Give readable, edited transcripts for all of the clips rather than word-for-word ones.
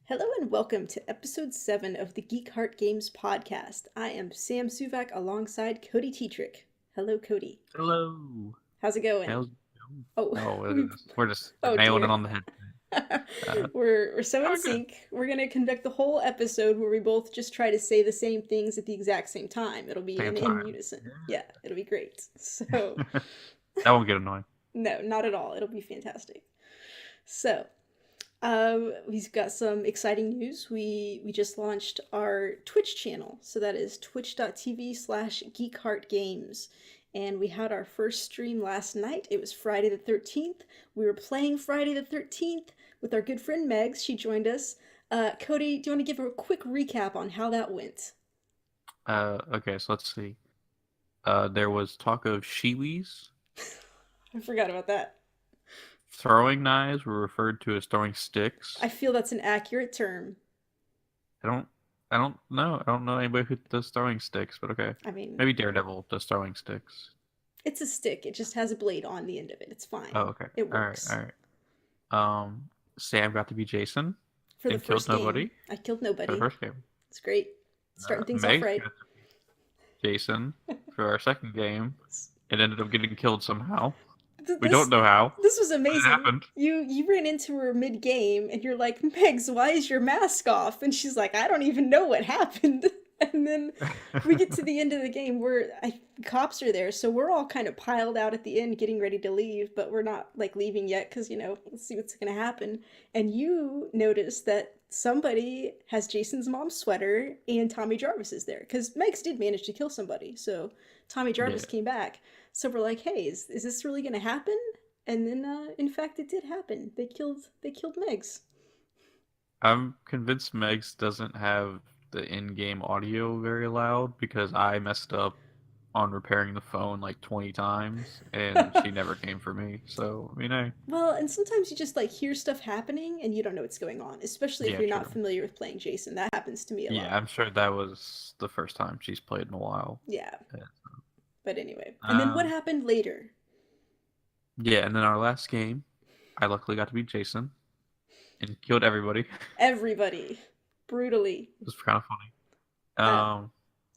Hello and welcome to episode 7 of the Geek Heart Games podcast. I am Sam Suvak alongside Cody Tetrick. Hello, Cody. Hello. How's it going? How's Oh, Oh, we we're oh nailing it dear. on the head. we're so in Oh, good. sync. We're gonna conduct the whole episode where we both just try to say the same things at the exact same time. It'll be Same in time. unison. Yeah, it'll be great. So, That won't get annoying. no, not at all. It'll be fantastic. So, we've got some exciting news. We just launched our Twitch channel, so that is twitch.tv/geekheartgames. And we had our first stream last night. It was Friday the 13th. We were playing Friday the 13th with our good friend Megs. She joined us. Cody, do you want to give a quick recap on how that went? Okay, so let's see. There was talk of shiwis. I forgot about that. Throwing knives were referred to as throwing sticks. I feel that's an accurate term. I don't I don't know. I don't know anybody who does throwing sticks, but okay. I mean, Maybe Daredevil does throwing sticks. it's a stick. It just has a blade on the end of it. It's fine. Oh, okay. It Alright, works. alright. Sam got to be Jason For the and killed first game, nobody I killed for the nobody. first game. It's great. Starting things off Meg right. got to be Jason for our second game. It ended up getting killed somehow. We don't know how. This was But it amazing. happened. You ran into her mid game and you're like, Megs, why is your mask off? And she's like, I don't even know what happened. And then we get to the end of the game where cops are there, so we're all kind of piled out at the end getting ready to leave, but we're not like leaving yet because let's see what's gonna happen. And you notice that somebody has Jason's mom's sweater and Tommy Jarvis is there because Megs did manage to kill somebody, so Tommy Jarvis Yeah. came back. So we're like, hey, is this really gonna happen? And then, in fact, it did happen. They killed Megs. I'm convinced Megs doesn't have the in-game audio very loud because I messed up on repairing the phone like 20 times and she never came for me. So, Well, and sometimes you just like hear stuff happening and you don't know what's going on, especially if yeah, you're not true. familiar with playing Jason. That happens to me a Yeah, lot. I'm sure that was the first time she's played in a while. Yeah, Yeah. but anyway. And then what Um, happened later? yeah, and then our last game, I luckily got to be Jason and killed everybody. It Everybody, brutally. was kind of funny. Uh, Um,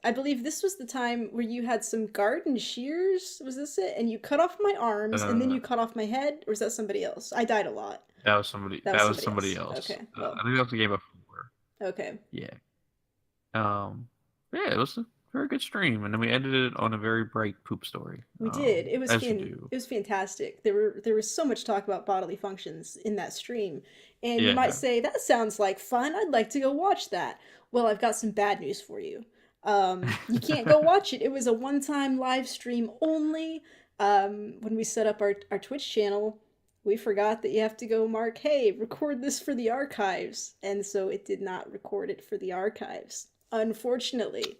I believe this was the time where you had some garden shears. Was this it? And you cut off my arms, and then uh, you cut off my head, or was that somebody else? I died a lot. that was somebody. That was That was somebody somebody else. else. Okay, well, I think that was the game before. okay. Yeah. Yeah, it was a very good stream, and then we ended it on a very bright poop story. We did. As you do. It was fantastic. There was so much talk about bodily functions in that stream. And you might Yeah. say, that sounds like fun. I'd like to go watch that. Well, I've got some bad news for you. You can't go watch it. It was a one-time live stream only. When we set up our Twitch channel, we forgot that you have to go mark, hey, record this for the archives. And so it did not record it for the archives, unfortunately.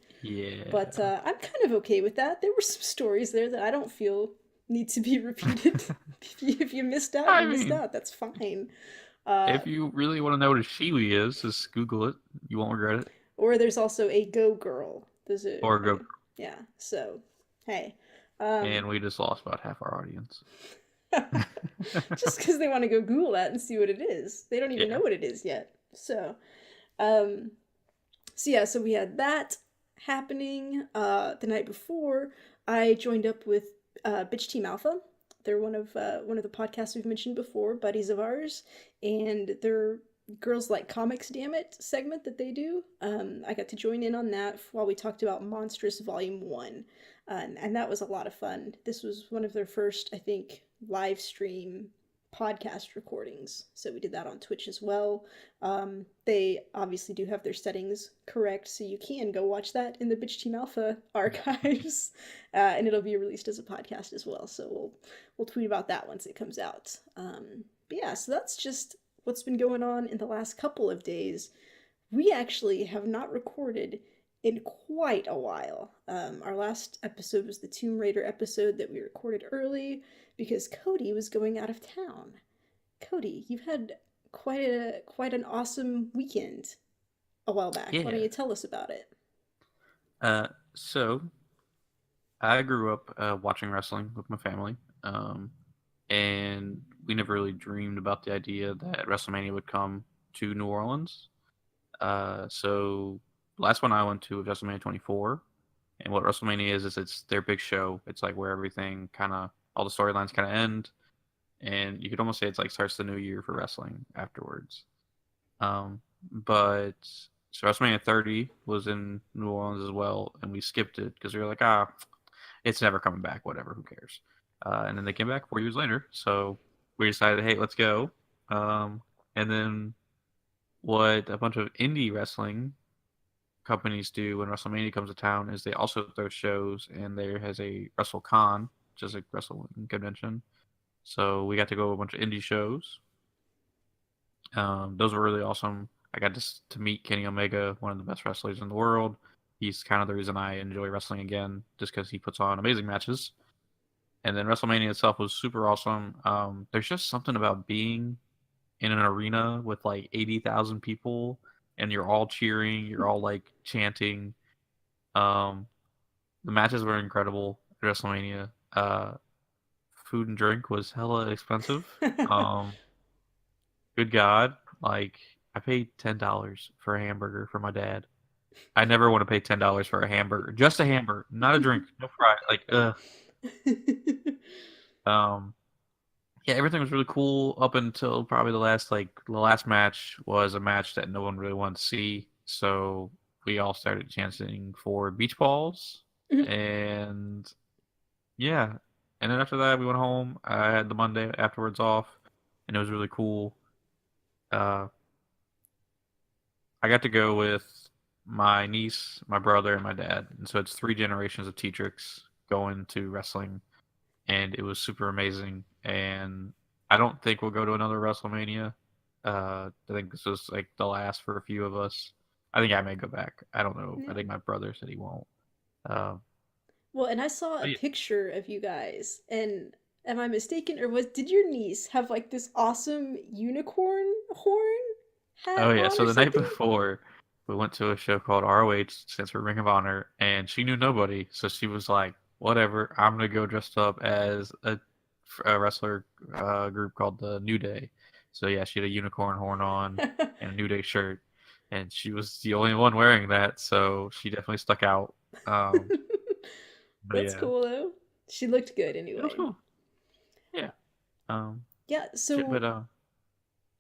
But Yeah. I'm kind of okay with that. There were some stories there that I don't feel need to be repeated. If you missed out, I you missed mean, out. That's fine. Uh, if you really want to know what a shiwi is, just Google it. You won't regret it. or there's also a Go Girl. Or go. Yeah. So, hey, um, And we just lost about half our audience. just because they want to go Google that and see what it is, they don't even Yeah. know what it is yet. Um, so yeah, so we had that happening the night before. I joined up with Bitch Team Alpha. They're one of the podcasts we've mentioned before, buddies of ours, and they're Girls Like Comics, damn it segment that they do. I got to join in on that while we talked about Monstrous Volume 1, and that was a lot of fun. This was one of their first, I think, live stream podcast recordings, so we did that on Twitch as well. They obviously do have their settings correct, so you can go watch that in the Bitch Team Alpha archives, and it'll be released as a podcast as well. So we'll tweet about that once it comes out. But yeah, so that's just what's been going on in the last couple of days. We actually have not recorded in quite a while. Our last episode was the Tomb Raider episode that we recorded early because Cody was going out of town. Cody, you've had quite an awesome weekend a while back. Why don't Yeah. you tell us about it? So I grew up watching wrestling with my family, um, and we never really dreamed about the idea that WrestleMania would come to New Orleans. So the last one I went to was WrestleMania 24, and what WrestleMania is it's their big show. It's like where everything kind of all the storylines kind of end, and you could almost say it's like starts the new year for wrestling afterwards. But so WrestleMania 30 was in New Orleans as well, and we skipped it because we were like, it's never coming back. Whatever, who cares? And then they came back 4 years later, so we decided, hey, let's go. And then what a bunch of indie wrestling companies do when WrestleMania comes to town is they also throw shows, and there has a WrestleCon, which is a wrestling convention. So we got to go to a bunch of indie shows. Those were really awesome. I got to meet Kenny Omega, one of the best wrestlers in the world. He's kind of the reason I enjoy wrestling again, just because he puts on amazing matches. And then WrestleMania itself was super awesome. There's just something about being in an arena with like 80,000 people, and you're all cheering, you're all like chanting. Um, the matches were incredible at WrestleMania. Food and drink was hella expensive. Um, Good God, like I paid $10 for a hamburger for my dad. I never want to pay $10 for a hamburger, just a hamburger, not a drink, no fry. Like, um, yeah, everything was really cool up until probably the last match was a match that no one really wanted to see. So we all started chanting for beach balls, and yeah, and then after that we went home. I had the Monday afterwards off, and it was really cool. Uh, I got to go with my niece, my brother, and my dad. And so it's three generations of Teatrix going to wrestling, and it was super amazing. And I don't think we'll go to another WrestleMania. I think this was like the last for a few of us. I think I may go back. I don't know. I Yeah. think my brother said he won't. Um, Well, and I saw a but yeah. picture of you guys, and am I mistaken, or was did your niece have like this awesome unicorn horn Oh hat yeah. on So or the night something? before, we went to a show called ROH, stands for Ring of Honor, and she knew nobody, so she was like, "Whatever, I'm gonna go dressed up as a wrestler group called the New Day." So yeah, she had a unicorn horn on and a New Day shirt, and she was the only one wearing that, so she definitely stuck out. Um, but That's yeah, cool though. She looked good it was anyway. cool. Yeah. Um, Yeah, but so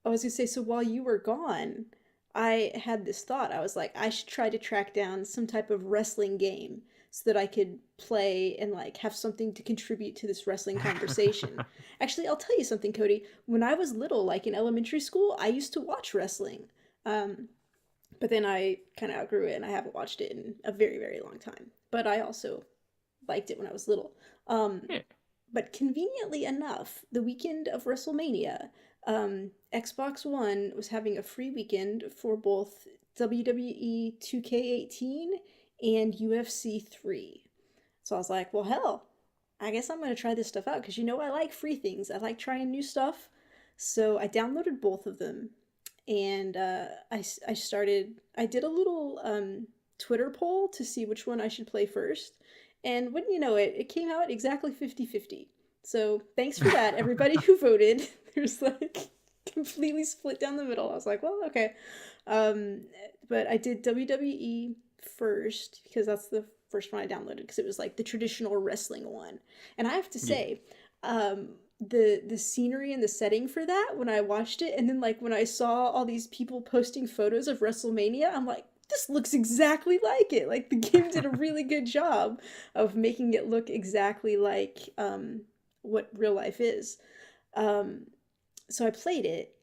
I was gonna say, so while you were gone, I had this thought. I was like, I should try to track down some type of wrestling game so that I could play and like have something to contribute to this wrestling conversation. Actually, I'll tell you something, Cody. When I was little, like in elementary school, I used to watch wrestling. Um, but then I kind of outgrew it and I haven't watched it in a very, very long time. But I also liked it when I was little. Um, yeah. but conveniently enough, the weekend of WrestleMania, Xbox One was having a free weekend for both WWE 2K18 and UFC 3. So I was like, well, hell, I guess I'm going to try this stuff out because you know I like free things. I like trying new stuff. So I downloaded both of them and I started, I did a little Twitter poll to see which one I should play first. And wouldn't you know it, it came out exactly 50-50. So thanks for that, everybody who voted. There's like completely split down the middle. I was like, well, okay. Um, but I did WWE first because that's the first one I downloaded because it was like the traditional wrestling one. And I have to Yeah. say, the scenery and the setting for that when I watched it, and then like when I saw all these people posting photos of WrestleMania, I'm like, this looks exactly like it. Like the game did a really good job of making it look exactly like what real life is. Um, so I played it,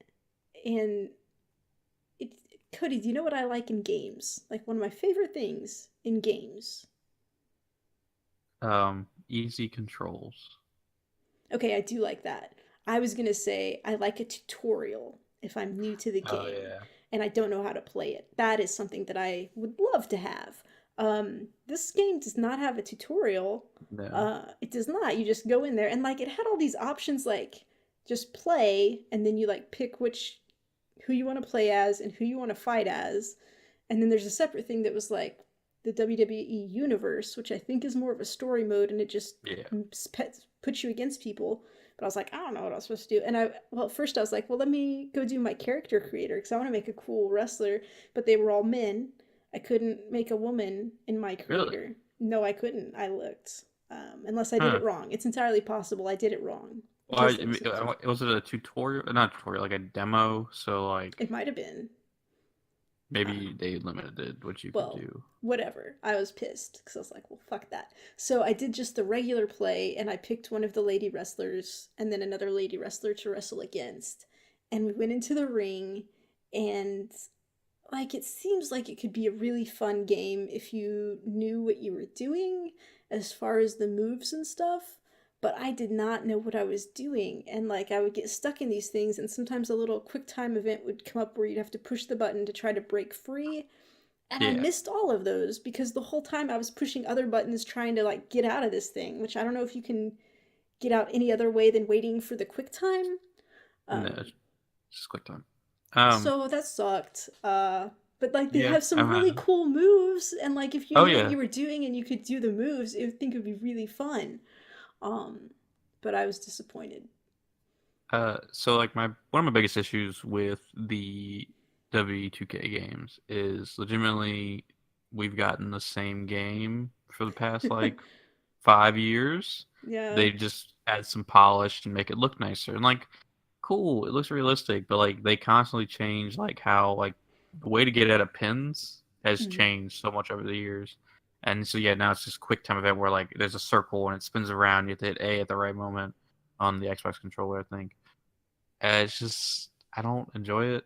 and it, Cody, do you know what I like in games? Like one of my favorite things in games. Easy controls. Okay, I do like that. I was gonna say I like a tutorial if I'm new to the Oh game yeah. and I don't know how to play it. That is something that I would love to have. This game does not have a tutorial. No. It does not. You just go in there and like it had all these options like just play and then you like pick which who you want to play as and who you want to fight as. And then there's a separate thing that was like the WWE universe, which I think is more of a story mode, and it just Yeah. puts you against people. But I was like, I don't know what I was supposed to do. And well, at first I was like, well, let me go do my character creator because I want to make a cool wrestler. But they were all men. I couldn't make a woman in my Really? creator. No, I couldn't. I looked. Unless I did Huh. it wrong. It's entirely possible I did it wrong Well, I because there was mean, a different. was it a tutorial? Not a tutorial, like a demo. So like It might have been. Uh, maybe they limited what you could well, do. whatever. I was pissed because I was like, well, fuck that. So I did just the regular play and I picked one of the lady wrestlers and then another lady wrestler to wrestle against. And we went into the ring and like it seems like it could be a really fun game if you knew what you were doing as far as the moves and stuff, but I did not know what I was doing, and like I would get stuck in these things, and sometimes a little quick time event would come up where you'd have to push the button to try to break free, and I Yeah. missed all of those because the whole time I was pushing other buttons trying to like get out of this thing, which I don't know if you can get out any other way than waiting for the quick time. No, um just click time. Um. So that sucked. But like they Yeah. have some really cool moves, and like if you Oh knew what yeah. you were doing and you could do the moves, I think it would be really fun. Um, but I was disappointed. So like one of my biggest issues with the W2K games is legitimately we've gotten the same game for the past like 5 years. Yeah. They just add some polish and make it look nicer. And like, cool, it looks realistic, but like they constantly change like how like the way to get out of pins has Mhm. changed so much over the years. And so yeah, now it's just quick time event where like there's a circle and it spins around. You have to hit A at the right moment on the Xbox controller, I think. It's just I don't enjoy it.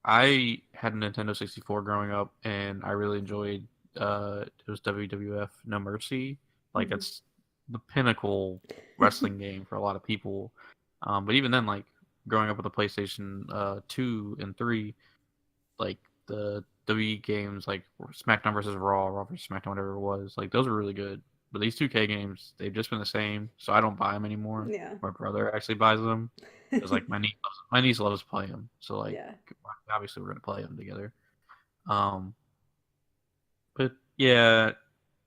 I had a Nintendo 64 growing up, and I really enjoyed it was WWF No Mercy. Like Mhm. it's the pinnacle wrestling game for a lot of people. But even then, like growing up with the PlayStation 2 and 3, like the WWE games like SmackDown versus Raw, Raw versus SmackDown, whatever it was, like those were really good. But these 2K games, they've just been the same, so I don't buy them anymore. Yeah. My brother actually buys them because like my niece loves playing them, so like Yeah. obviously we're gonna play them together. Um, but yeah,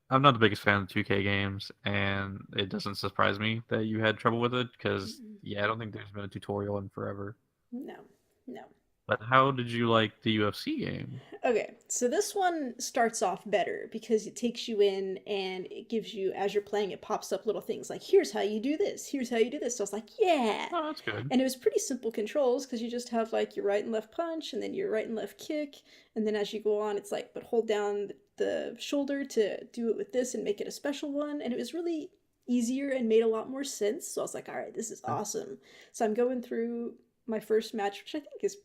I'm not the biggest fan of 2K games, and it doesn't surprise me that you had trouble with it because Mm-mm. yeah, I don't think there's been a tutorial in forever. No. No. But how did you like the UFC game? Okay, so this one starts off better because it takes you in and it gives you, as you're playing, it pops up little things like, here's how you do this, here's how you do this. So I was like, yeah. Oh, that's good. And it was pretty simple controls because you just have like your right and left punch and then your right and left kick. And then as you go on, it's like, but hold down the shoulder to do it with this and make it a special one. And it was really easier and made a lot more sense. So I was like, all right, this is awesome. So I'm going through my first match, which I think is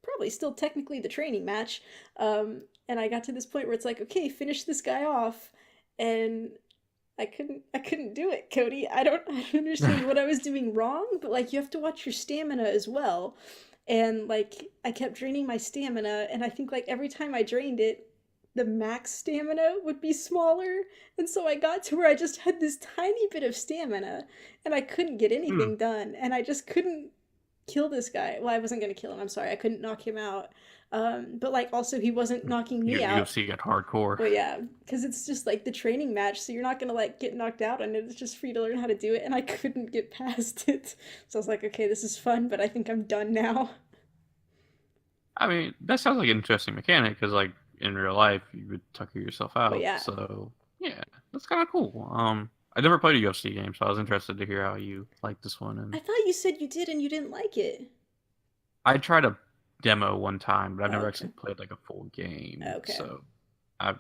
probably still technically the training match. And I got to this point where it's like, okay, finish this guy off, and I couldn't do it, Cody. I don't understand what I was doing wrong, but like you have to watch your stamina as well. And like I kept draining my stamina, and I think like every time I drained it, the max stamina would be smaller. And so I got to where I just had this tiny bit of stamina and I couldn't get Hmm. anything done. And I just couldn't kill this guy. Well, I wasn't gonna kill him. I'm sorry, I couldn't knock him out. But like also he wasn't knocking me out. UFC got hardcore. Well, yeah, because it's just like the training match, so you're not gonna like get knocked out on it. It's just for you to learn how to do it, and I couldn't get past it. So I was like, okay, this is fun, but I think I'm done now. I mean, that sounds like an interesting mechanic because, like, in real life, you would tucker yourself Well, out. yeah, So, yeah, that's kind of cool. I never played a UFC game, so I was interested to hear how you like this one. I And thought you said you did and you didn't like it. I tried a demo one time, but I've Oh, never okay, actually played like a full game. okay, So, I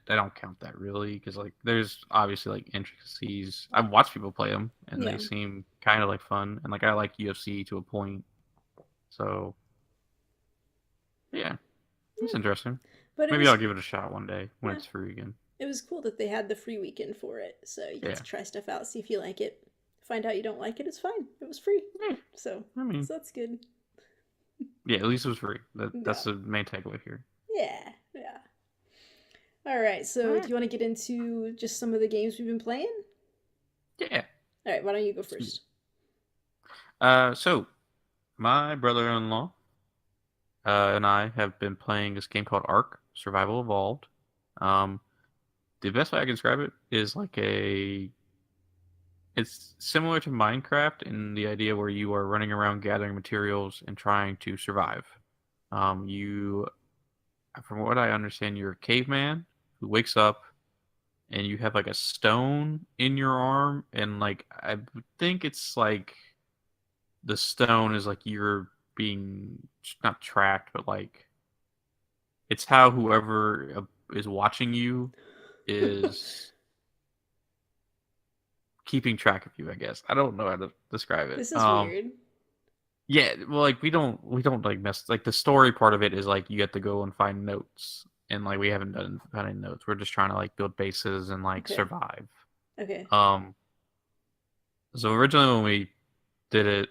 I don't count that really because, like, there's obviously like intricacies. I've watched people play them, and they yeah, seem kind of like fun. And like, I like UFC to a point. So, yeah, it's yeah. interesting. But Maybe I'll give it a shot one day when yeah, it's free again. it was cool that they had the free weekend for it, so you get Yeah. to try stuff out, see if you like it. Find out you don't like it, it's fine. It was free, Yeah. so I mean, so that's good. yeah, at least it was free. Yeah, That's the main takeaway here. yeah, yeah. All right, All so do right. you want to get into just some of the games we've been playing? Yeah. All right, why don't you go Sweet. first? So my brother-in-law and I have been playing this game called Ark Survival Evolved. Um, the best way I can describe it is it's similar to Minecraft in the idea where you are running around gathering materials and trying to survive. You, from what I understand, you're a caveman who wakes up and you have like a stone in your arm, and like I think it's like the stone is like you're being not tracked, but like it's how whoever is watching you is keeping track of you, I guess. I don't know how to describe it. This is weird. Yeah, well, like we don't like mess like the story part of it is like you have to go and find notes, and like we haven't done found any notes. We're just trying to like build bases and like Okay. survive. Okay. Um, so originally when we did it,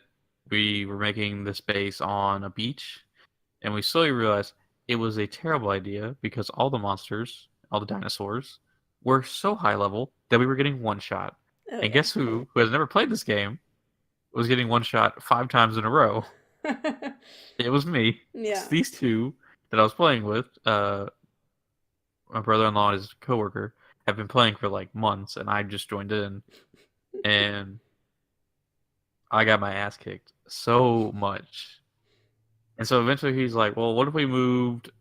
we were making this base on a beach, and we slowly realized it was a terrible idea because all the monsters, all the dinosaurs, were so high level that we were getting one shot. Oh And yeah. guess who has never played this game, was getting one shot 5 times in a row? It was me. Yeah. These two that I was playing with, my brother-in-law and his coworker, have been playing for like months, and I just joined in, and I got my ass kicked so much. And so eventually he's like, "Well, what if we moved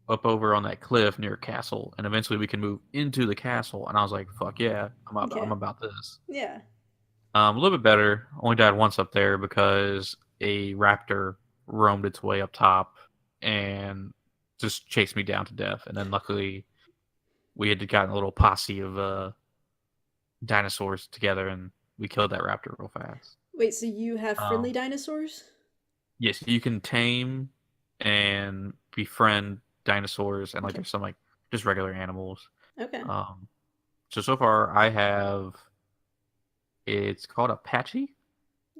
up over on that cliff near a castle, and eventually we can move into the castle?" And I was like, "Fuck yeah, I'm Okay. about this." Yeah. A little bit better. Only died once up there because a raptor roamed its way up top and just chased me down to death. And then luckily we had gotten a little posse of dinosaurs together, and we killed that raptor real fast. Wait, so you have friendly Um, dinosaurs? yes, you can tame and befriend dinosaurs, and like Okay. there's some like just regular animals. Okay. Um, so far I have, it's called Apache.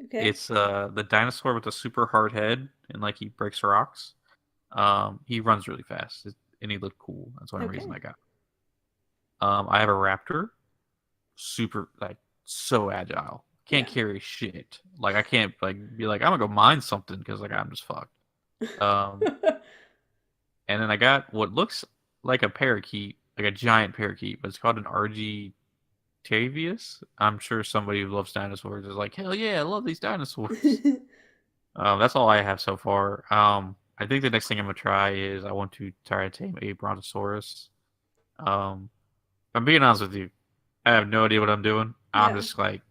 Okay. It's the dinosaur with a super hard head, and like he breaks rocks. He runs really fast, and he looked cool. That's the only reason Okay. I got. I have a raptor, super like so agile. Can't Yeah. carry shit. Like I can't like be like I'm gonna go mine something because like I'm just fucked. Um, and then I got what looks like a parakeet, like a giant parakeet, but it's called an Argentavius. I'm sure somebody who loves dinosaurs is like, hell yeah, I love these dinosaurs. That's all I have so far. I think the next thing I'm gonna try is I want to try to tame a Brontosaurus. If I'm being honest with you, I have no idea what I'm doing. I'm Yeah. just like,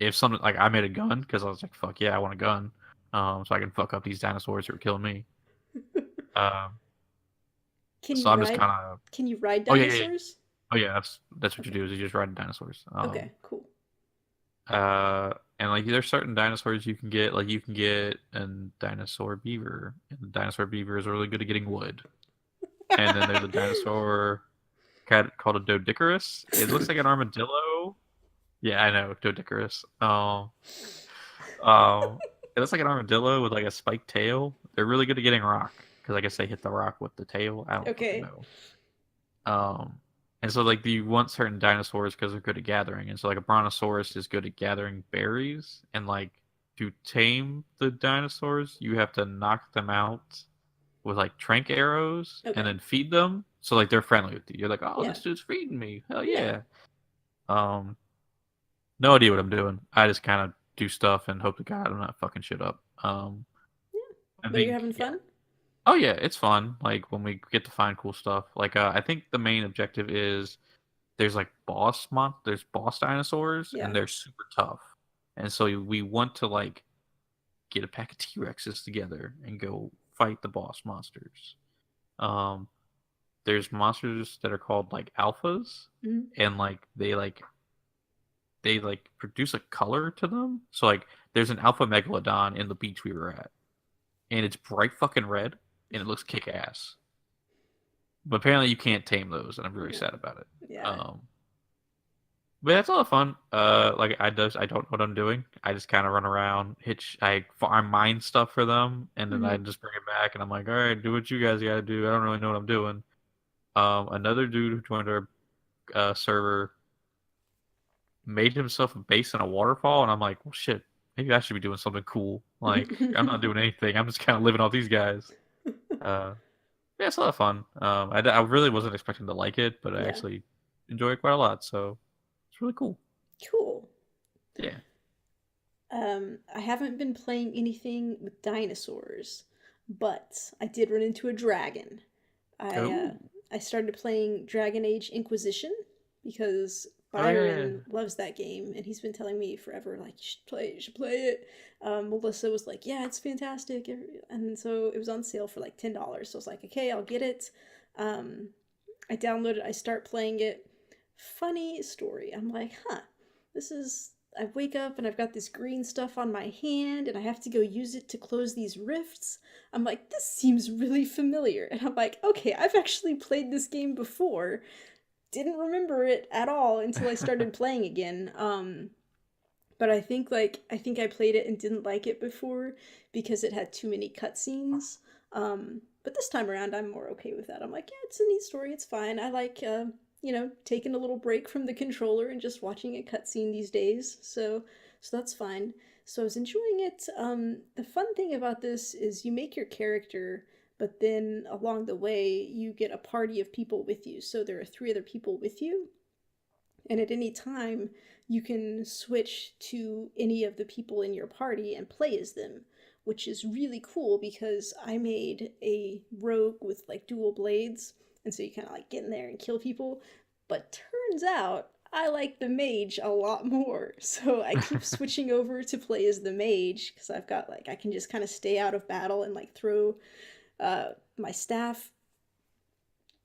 if something like I made a gun because I was like, fuck yeah, I want a gun, so I can fuck up these dinosaurs who are killing me. Um, Can so you I'm just ride kind of, can you ride oh yeah, yeah, yeah. dinosaurs? Oh yeah, that's what you Okay. do is you just ride dinosaurs. Okay, cool. And like there's certain dinosaurs you can get, like you can get a dinosaur beaver, and the dinosaur beaver is really good at getting wood. And then there's a dinosaur cat called a Doedicurus. It looks like an armadillo. Yeah, I know, Doedicurus. It looks like an armadillo with like a spiked tail. They're really good at getting rock because I guess they hit the rock with the tail. I don't fucking Okay. know. Um, and so like you want certain dinosaurs because they're good at gathering, and so like a brontosaurus is good at gathering berries, and like to tame the dinosaurs, you have to knock them out with like trank arrows and Okay. then feed them. So like they're friendly with you. You're like, oh, Yeah. this dude's feeding me. Hell Yeah. yeah. Um, no idea what I'm doing. I just kind of do stuff and hope to God I'm not fucking shit up. Yeah. I But you're think having yeah. fun? Oh yeah, it's fun. Like when we get to find cool stuff. Like I think the main objective is there's like there's boss dinosaurs and Yeah. they're super tough. And so we want to like get a pack of T-Rexes together and go fight the boss monsters. Um there's monsters that are called like alphas, Mhm. and like they like produce a color to them. So like there's an alpha megalodon in the beach we were at, and it's bright fucking red and it looks kick ass. But apparently you can't tame those, and I'm very No. sad about it. Yeah. Um, but that's a lot of fun. Like I don't know what I'm doing. I just kind of run around, I farm mine stuff for them, and then I Mhm. just bring it back, and I'm like, all right, do what you guys gotta do. I don't really know what I'm doing. Another dude who joined our server made himself a base in a waterfall, and I'm like, well, shit, maybe I should be doing something cool. Like I'm not doing anything. I'm just kind of living off these guys. Uh, Yeah, it's a lot of fun. I really wasn't expecting to like it, but I Yeah. actually enjoy it quite a lot. So it's really cool. Cool. Yeah. I haven't been playing anything with dinosaurs, but I did run into a dragon. I uh, Oh. I started playing Dragon Age Inquisition because Oh yeah. Byron loves that game, and he's been telling me forever, like, you should play it. Melissa was like, yeah, it's fantastic, and so it was on sale for like $10. So I was like, okay, I'll get it. Um, I downloaded. I start playing it. Funny story. I'm like, huh, this is. I wake up and I've got this green stuff on my hand, and I have to go use it to close these rifts. I'm like, this seems really familiar. And I'm like, okay, I've actually played this game before. Didn't remember it at all until I started playing again. But I think I played it and didn't like it before because it had too many cutscenes. But this time around, I'm more okay with that. I'm like, yeah, it's a neat story. It's fine. I like, taking a little break from the controller and just watching a cutscene these days. So that's fine. So I was enjoying it. The fun thing about this is you make your character, but then along the way, you get a party of people with you. So there are three other people with you, and at any time, you can switch to any of the people in your party and play as them, which is really cool because I made a rogue with like dual blades, and so you kind of like get in there and kill people. But turns out I like the mage a lot more, so I keep switching over to play as the mage because I've got like I can just kind of stay out of battle and like throw my staff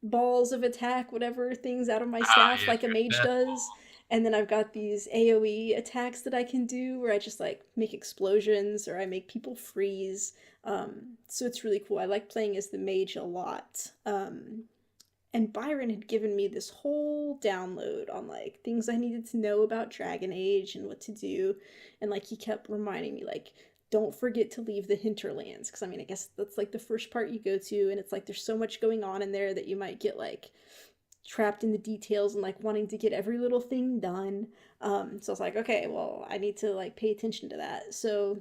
balls of attack, whatever things out of my Ah, staff yes, like a your mage death does. ball. And then I've got these AoE attacks that I can do where I just like make explosions or I make people freeze. So it's really cool. I like playing as the mage a lot. And Byron had given me this whole download on like things I needed to know about Dragon Age and what to do. And like he kept reminding me like don't forget to leave the hinterlands because I mean I guess that's like the first part you go to and it's like there's so much going on in there that you might get like trapped in the details and like wanting to get every little thing done. So I was like, okay, well, I need to like pay attention to that. So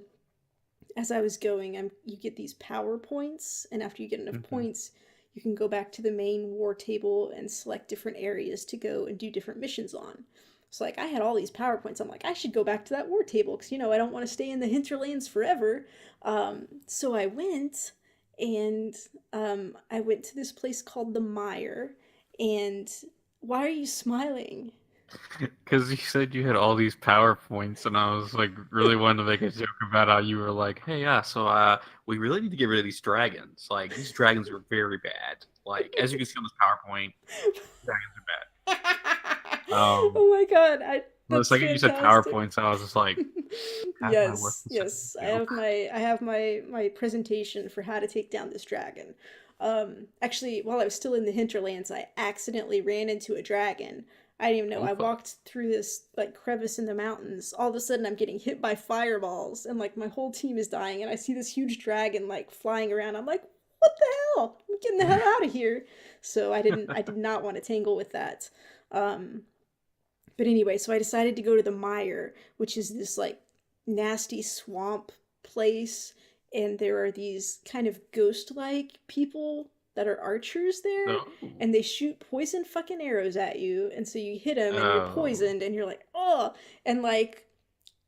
as I was going, you get these power points, and after you get enough Hmm. points, you can go back to the main war table and select different areas to go and do different missions on. So like I had all these power points. I'm like, I should go back to that war table because I don't want to stay in the hinterlands forever. So I went and I went to this place called the Mire. And why are you smiling? Because you said you had all these PowerPoints, and I was like really wanted to make a joke about how you were like, "Hey, yeah, so we really need to get rid of these dragons. Like these dragons are very bad. Like as you can see on this PowerPoint, dragons are bad." Oh my god, I The that's second you said fantastic. PowerPoints, I was just like, "How do I work Yes, this into yes. a joke?" I have my presentation for how to take down this dragon. Actually, while I was still in the hinterlands, I accidentally ran into a dragon. I didn't even know. Oh I fuck! walked through this like crevice in the mountains. All of a sudden, I'm getting hit by fireballs, and like my whole team is dying. And I see this huge dragon like flying around. I'm like, what the hell? I'm getting the hell out of here. So I did not want to tangle with that. Um, but anyway, so I decided to go to the Mire, which is this like nasty swamp place, and there are these kind of ghost-like people that are archers there, Oh, and they shoot poison fucking arrows at you, and so you hit them and you're oh, poisoned, and you're like, oh, and like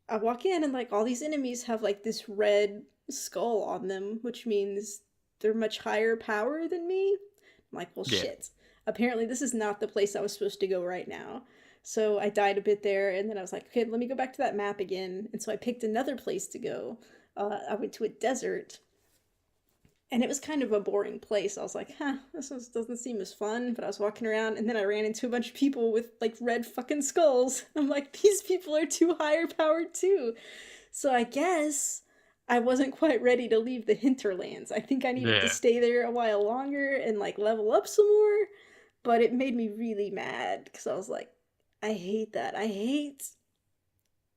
I walk in and like all these enemies have like this red skull on them, which means they're much higher power than me. I'm like, well, yeah. shit. Apparently, this is not the place I was supposed to go right now. So I died a bit there, and then I was like, okay, let me go back to that map again. And so I picked another place to go. I went to a desert, and it was kind of a boring place. I was like, huh, doesn't seem as fun. But I was walking around, and then I ran into a bunch of people with like red fucking skulls. I'm like, these people are too higher powered too. So I guess I wasn't quite ready to leave the hinterlands. I think I needed to Yeah. stay there a while longer and like level up some more. But it made me really mad because I was like, I hate that. I hate,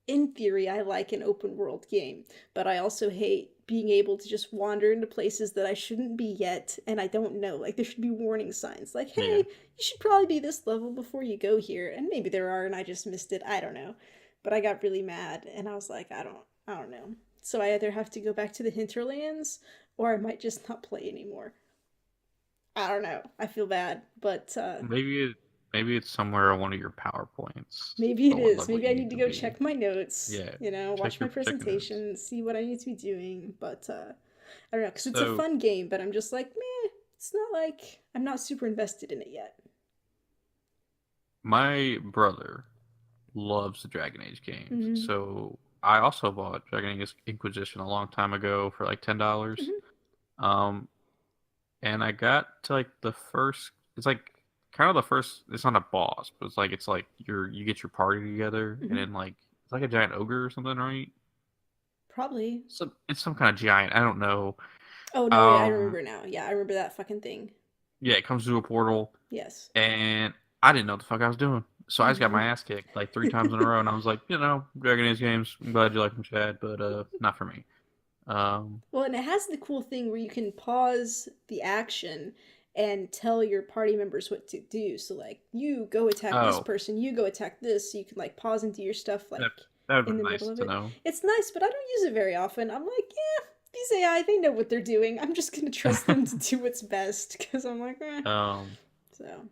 in theory, I like an open world game, but I also hate being able to just wander into places that I shouldn't be yet and I don't know. Like, there should be warning signs like, hey, Yeah. you should probably be this level before you go here. And maybe there are and I just missed it. I don't know. But I got really mad and I was like, I don't know. So I either have to go back to the hinterlands or I might just not play anymore. I don't know. I feel bad, but Maybe maybe it's somewhere on one of your PowerPoints. maybe it What is. level Maybe I you need need to to go be. check my notes, Yeah, watch my check your notes. presentation, see what I need to be doing. But I don't know, because it's a So fun game, but I'm just like, meh, it's not like I'm not super invested in it yet. my brother loves the Dragon Age games. Hmm. So I also bought Dragon Age Inquisition a long time ago for like $10. Hmm. Um, and I got to like the first. It's like kind of the first. It's not a boss, but it's like you get your party together, and Hmm. then like it's like a giant ogre or something, right? Probably. So it's some kind of giant. I don't know. Oh no, wait, I Um, remember now. Yeah, I remember that fucking thing. yeah, it comes through a portal, Yes. and I didn't know what the fuck I was doing. So I just got Hmm. my ass kicked like 3 times in a row, and I was like, Dragon Age games. I'm glad you like them, Chad, but not for me. Um, Well, and it has the cool thing where you can pause the action and tell your party members what to do. So like you go attack this oh, person, you go attack this, so you can like pause and do your stuff that like that would in be the middle nice of to it. know. It's nice, but I don't use it very often. I'm like, yeah, these AI, they know what they're doing. I'm just gonna trust them to do what's best because I'm like, eh. um, So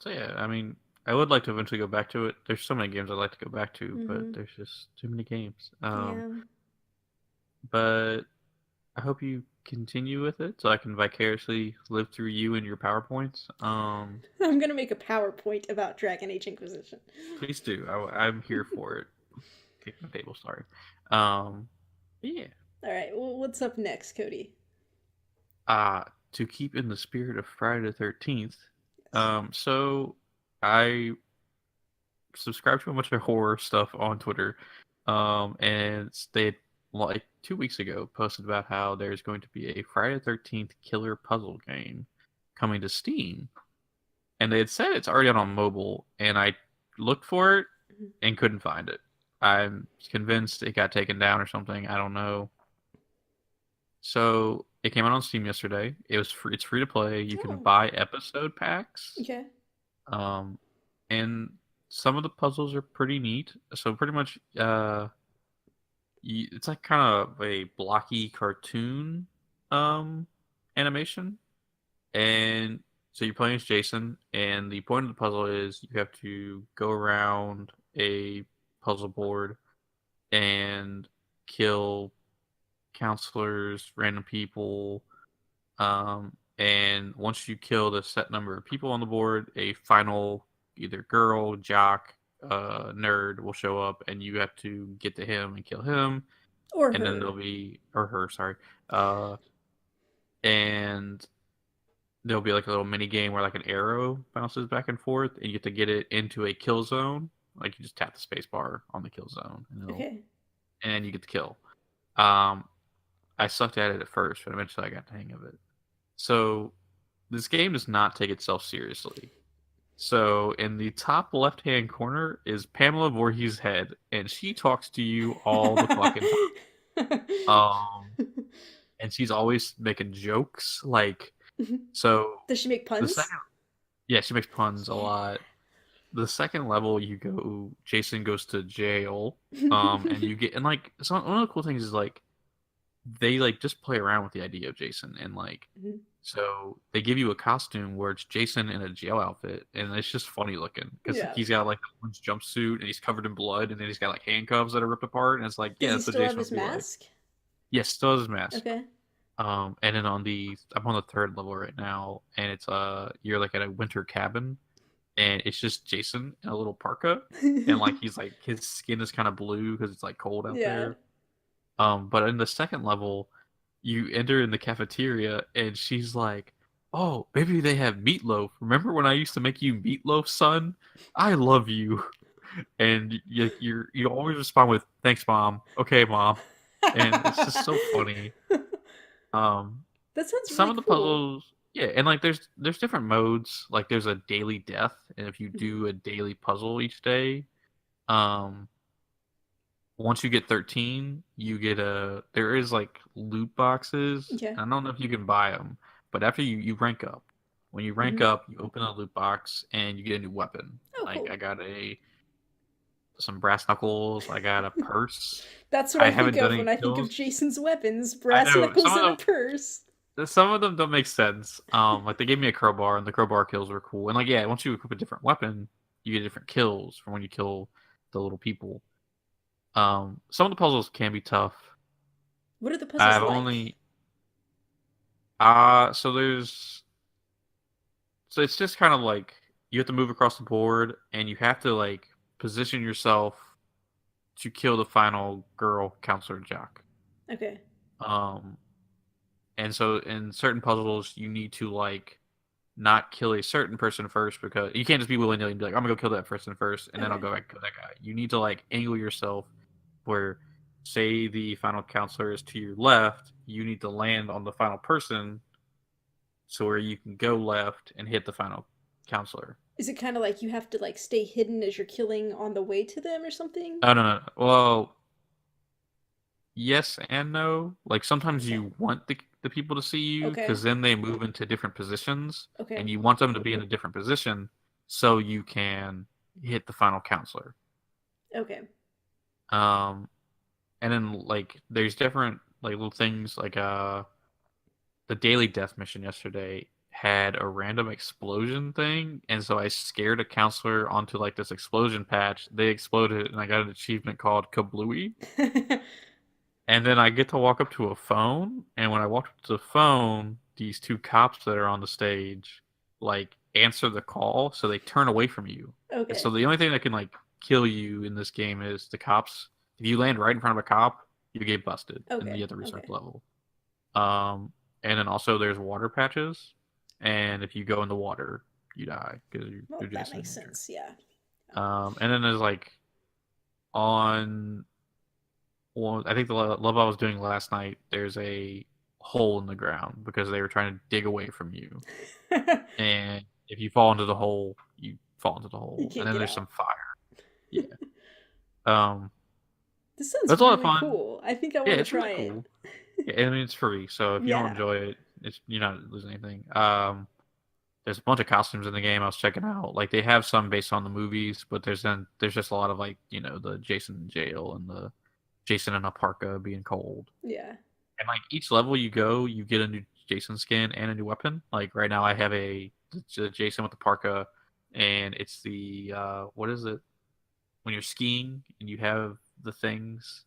so yeah, I mean, I would like to eventually go back to it. There's so many games I'd like to go back to, but mm-hmm. there's just too many games. Yeah. But I hope you continue with it so I can vicariously live through you and your PowerPoints. I'm gonna make a PowerPoint about Dragon Age Inquisition. Please do. I'm here for it. Kick my table, sorry. Um, yeah. All right, well, what's up next, Cody? Uh, to keep in the spirit of Friday the 13th, Yes. so I subscribe to a bunch of horror stuff on Twitter. And they like 2 weeks ago posted about how there's going to be a Friday the 13th killer puzzle game coming to Steam. And they had said it's already out on mobile, and I looked for it Mhm. and couldn't find it. I'm convinced it got taken down or something. I don't know. So it came out on Steam yesterday. It was free. It's free to play. You can Oh, buy episode packs. okay. Um, and some of the puzzles are pretty neat. So pretty much, it's like kind of a blocky cartoon, um, animation. And so you're playing as Jason, and the point of the puzzle is you have to go around a puzzle board and kill counselors, random people. And once you kill the set number of people on the board, a final either girl, jock, nerd will show up, and you have to get to him and kill him. Or And then her. there'll be, or her, sorry. And there'll be like a little mini game where like an arrow bounces back and forth, and you get to get it into a kill zone. Like you just tap the space bar on the kill zone, Okay. and you get the kill. Um, I sucked at it at first, but eventually I got the hang of it. So this game does not take itself seriously. So in the top left-hand corner is Pamela Voorhees' head, and she talks to you all the fucking time. And she's always making jokes. Like, so Does she make the puns? second, yeah, she makes puns a Yeah. lot. The second level, you go, Jason goes to jail, and you get, and like, so one of the cool things is like they like just play around with the idea of Jason, and like, Mhm. so they give you a costume where it's Jason in a jail outfit, and it's just funny looking because Yeah. he's got like a orange jumpsuit and he's covered in blood, and then he's got like handcuffs that are ripped apart, and it's like, Does yeah, he that's what still have Jason his would be like. mask? Yes, still has his mask. Okay. And then I'm on the third level right now, and it's you're like at a winter cabin, and it's just Jason in a little parka, and like he's like his skin is kind of blue because it's like cold out Yeah. there. But in the second level, you enter in the cafeteria, and she's like, "Oh, maybe they have meatloaf. Remember when I used to make you meatloaf, son? I love you." And you always respond with, "Thanks, mom. Okay, mom." And it's just so funny. Um, That sounds some really of the cool. puzzles, yeah, and like there's different modes. Like there's a daily death, and if you Mhm. do a daily puzzle each day, um, once you get 13, you get a there is like loot boxes. Okay. I don't know if you can buy them, but after you rank up, when you rank Hmm. up, you open a loot box and you get a new weapon. Oh, Like cool. I got a some brass knuckles. I got a purse. That's what I I think haven't done of when any I think of kills. Jason's weapons: I brass know knuckles and a purse. some of them don't make sense. Like they gave me a crowbar, and the crowbar kills were cool. And like, yeah, once you equip a different weapon, you get different kills from when you kill the little people. Some of the puzzles can be tough. What are the puzzles I've like? only so there's so it's just kind of like you have to move across the board, and you have to like position yourself to kill the final girl counselor jock. Okay. Um, and so in certain puzzles, you need to like not kill a certain person first because you can't just be willy nilly and be like, I'm gonna go kill that person first, and then I'll Okay. go back and kill that guy. You need to like angle yourself where, say, the final counselor is to your left, you need to land on the final person so where you can go left and hit the final counselor. Is it kind of like you have to like stay hidden as you're killing on the way to them or something? Oh no, no, no. Well, yes and no. Like sometimes Okay. you want the people to see you Okay. because then they move into different positions, and Okay. you want them to be in a different position so you can hit the final counselor. Okay. Um, and then like there's different like little things like the daily death mission yesterday had a random explosion thing, and so I scared a counselor onto like this explosion patch. They exploded, and I got an achievement called Kablooey. And then I get to walk up to a phone, and when I walk up to the phone, these two cops that are on the stage like answer the call, so they turn away from you. And so Okay. the only thing that can like kill you in this game is the cops. If you land right in front of a cop, you get busted, and you Okay. have to restart Okay. the level. Um, and then also there's water patches, and if you go in the water, you die because you're Well, that Jason makes Danger. sense. Yeah. And then there's like on well, I think the level I was doing last night, there's a hole in the ground because they were trying to dig away from you. And if you fall into the hole, you fall into the You hole. And can't then get there's out. some fire. Yeah. Um, This sounds that's a lot of really fun. cool. I think I Yeah, want to it's really try it. cool. Yeah, I mean it's free, so if you don't Yeah. enjoy it, you're not losing anything. There's a bunch of costumes in the game I was checking out. Like they have some based on the movies, but there's just a lot of like, the Jason in jail and the Jason in a parka being cold. Yeah. And like each level you go, you get a new Jason skin and a new weapon. Like right now, I have the Jason with the parka, and it's the what is it when you're skiing and you have the things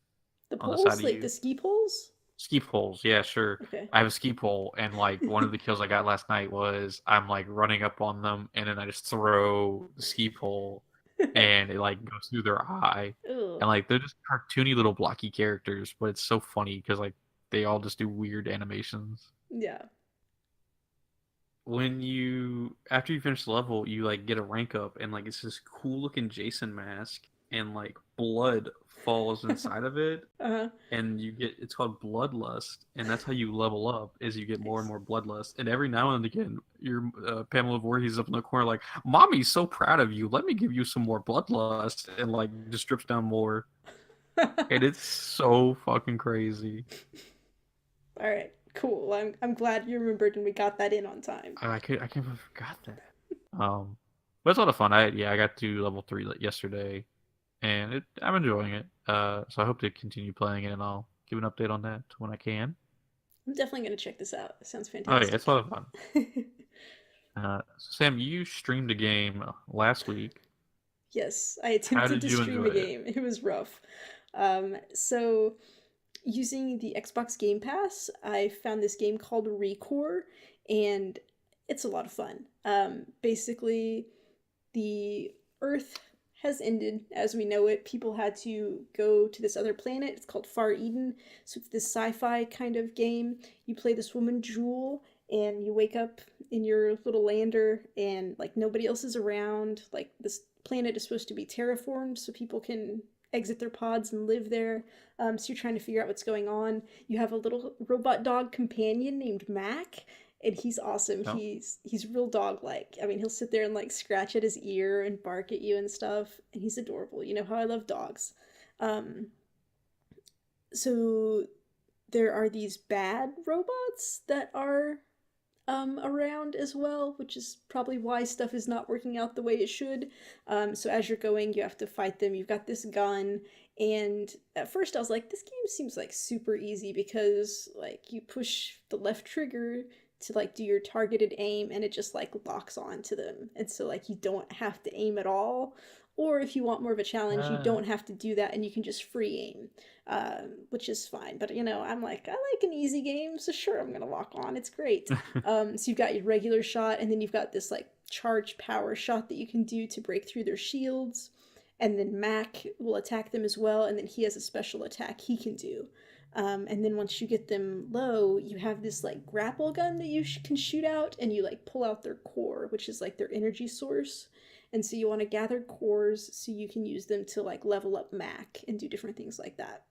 The on the side poles, of like the you? ski poles? Ski poles, yeah, sure. Okay. I have a ski pole, and like one of the kills I got last night was I'm like running up on them, and then I just throw the ski pole, and it like goes through their eye, Ugh. and like they're just cartoony little blocky characters, but it's so funny because like they all just do weird animations. Yeah. When you after you finish the level, you like get a rank up, and like it's this cool looking Jason mask, and like blood falls inside of it, Uh-huh. and it's called bloodlust, and that's how you level up is you get more and Nice. more bloodlust, and every now and again your Pamela Voorhees up in the corner like, mommy's so proud of you, let me give you some more bloodlust, and like just drips down more, and it's so fucking crazy. All right. Cool. I'm glad you remembered and we got that in on time. I can't believe I forgot that. But it's a lot of fun. I got to level 3 yesterday, and I'm enjoying it, so I hope to continue playing it, and I'll give an update on that when I can. I'm definitely going to check this out. It sounds Oh yeah, it's a fantastic. lot of fun. Sam, you streamed a game last week. Yes, I How attempted did to you stream enjoy a it? game. It was rough. So using the Xbox Game Pass, I found this game called Recore, and it's a lot of fun. Basically, the Earth has ended as we know it. People had to go to this other planet. It's called Far Eden. So it's this sci-fi kind of game. You play this woman Jewel, and you wake up in your little lander, and like nobody else is around. Like this planet is supposed to be terraformed so people can exit their pods and live there. So you're trying to figure out what's going on. You have a little robot dog companion named Mac, and he's awesome. No. He's real dog like. I mean, he'll sit there and like scratch at his ear and bark at you and stuff, and he's adorable. You know how I love dogs. Um, so there are these bad robots that are around as well, which is probably why stuff is not working out the way it should. So as you're going, you have to fight them. You've got this gun, and at first I was like, this game seems like super easy because like you push the left trigger to like do your targeted aim and it just like locks on to them. And so like you don't have to aim at all. Or if you want more of a challenge, you Uh, don't have to do that and you can just free aim, which is fine. But you know, I'm like, I like an easy game, so sure, I'm gonna lock on. It's great. So you've got your regular shot, and then you've got this like charged power shot that you can do to break through their shields. And then Mac will attack them as well, and then he has a special attack he can do. And then once you get them low, you have this like grapple gun that you can shoot out, and you like pull out their core, which is like their energy source. And so you want to gather cores so you can use them to like level up Mac and do different things like that.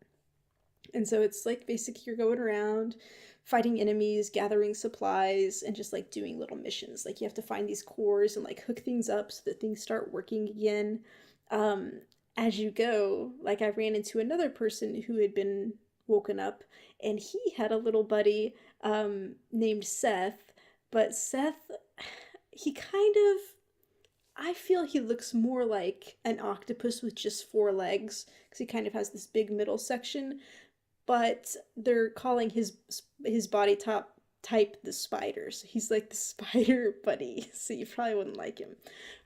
And so it's like basically you're going around fighting enemies, gathering supplies, and just like doing little missions. Like you have to find these cores and like hook things up so that things start working again. Um, as you go, like I ran into another person who had been woken up, and he had a little buddy named Seth. But Seth, he kind of, I feel he looks more like an octopus with just four legs because he kind of has this big middle section, but they're calling his body top type the spider. So he's like the spider buddy. So you probably wouldn't like him,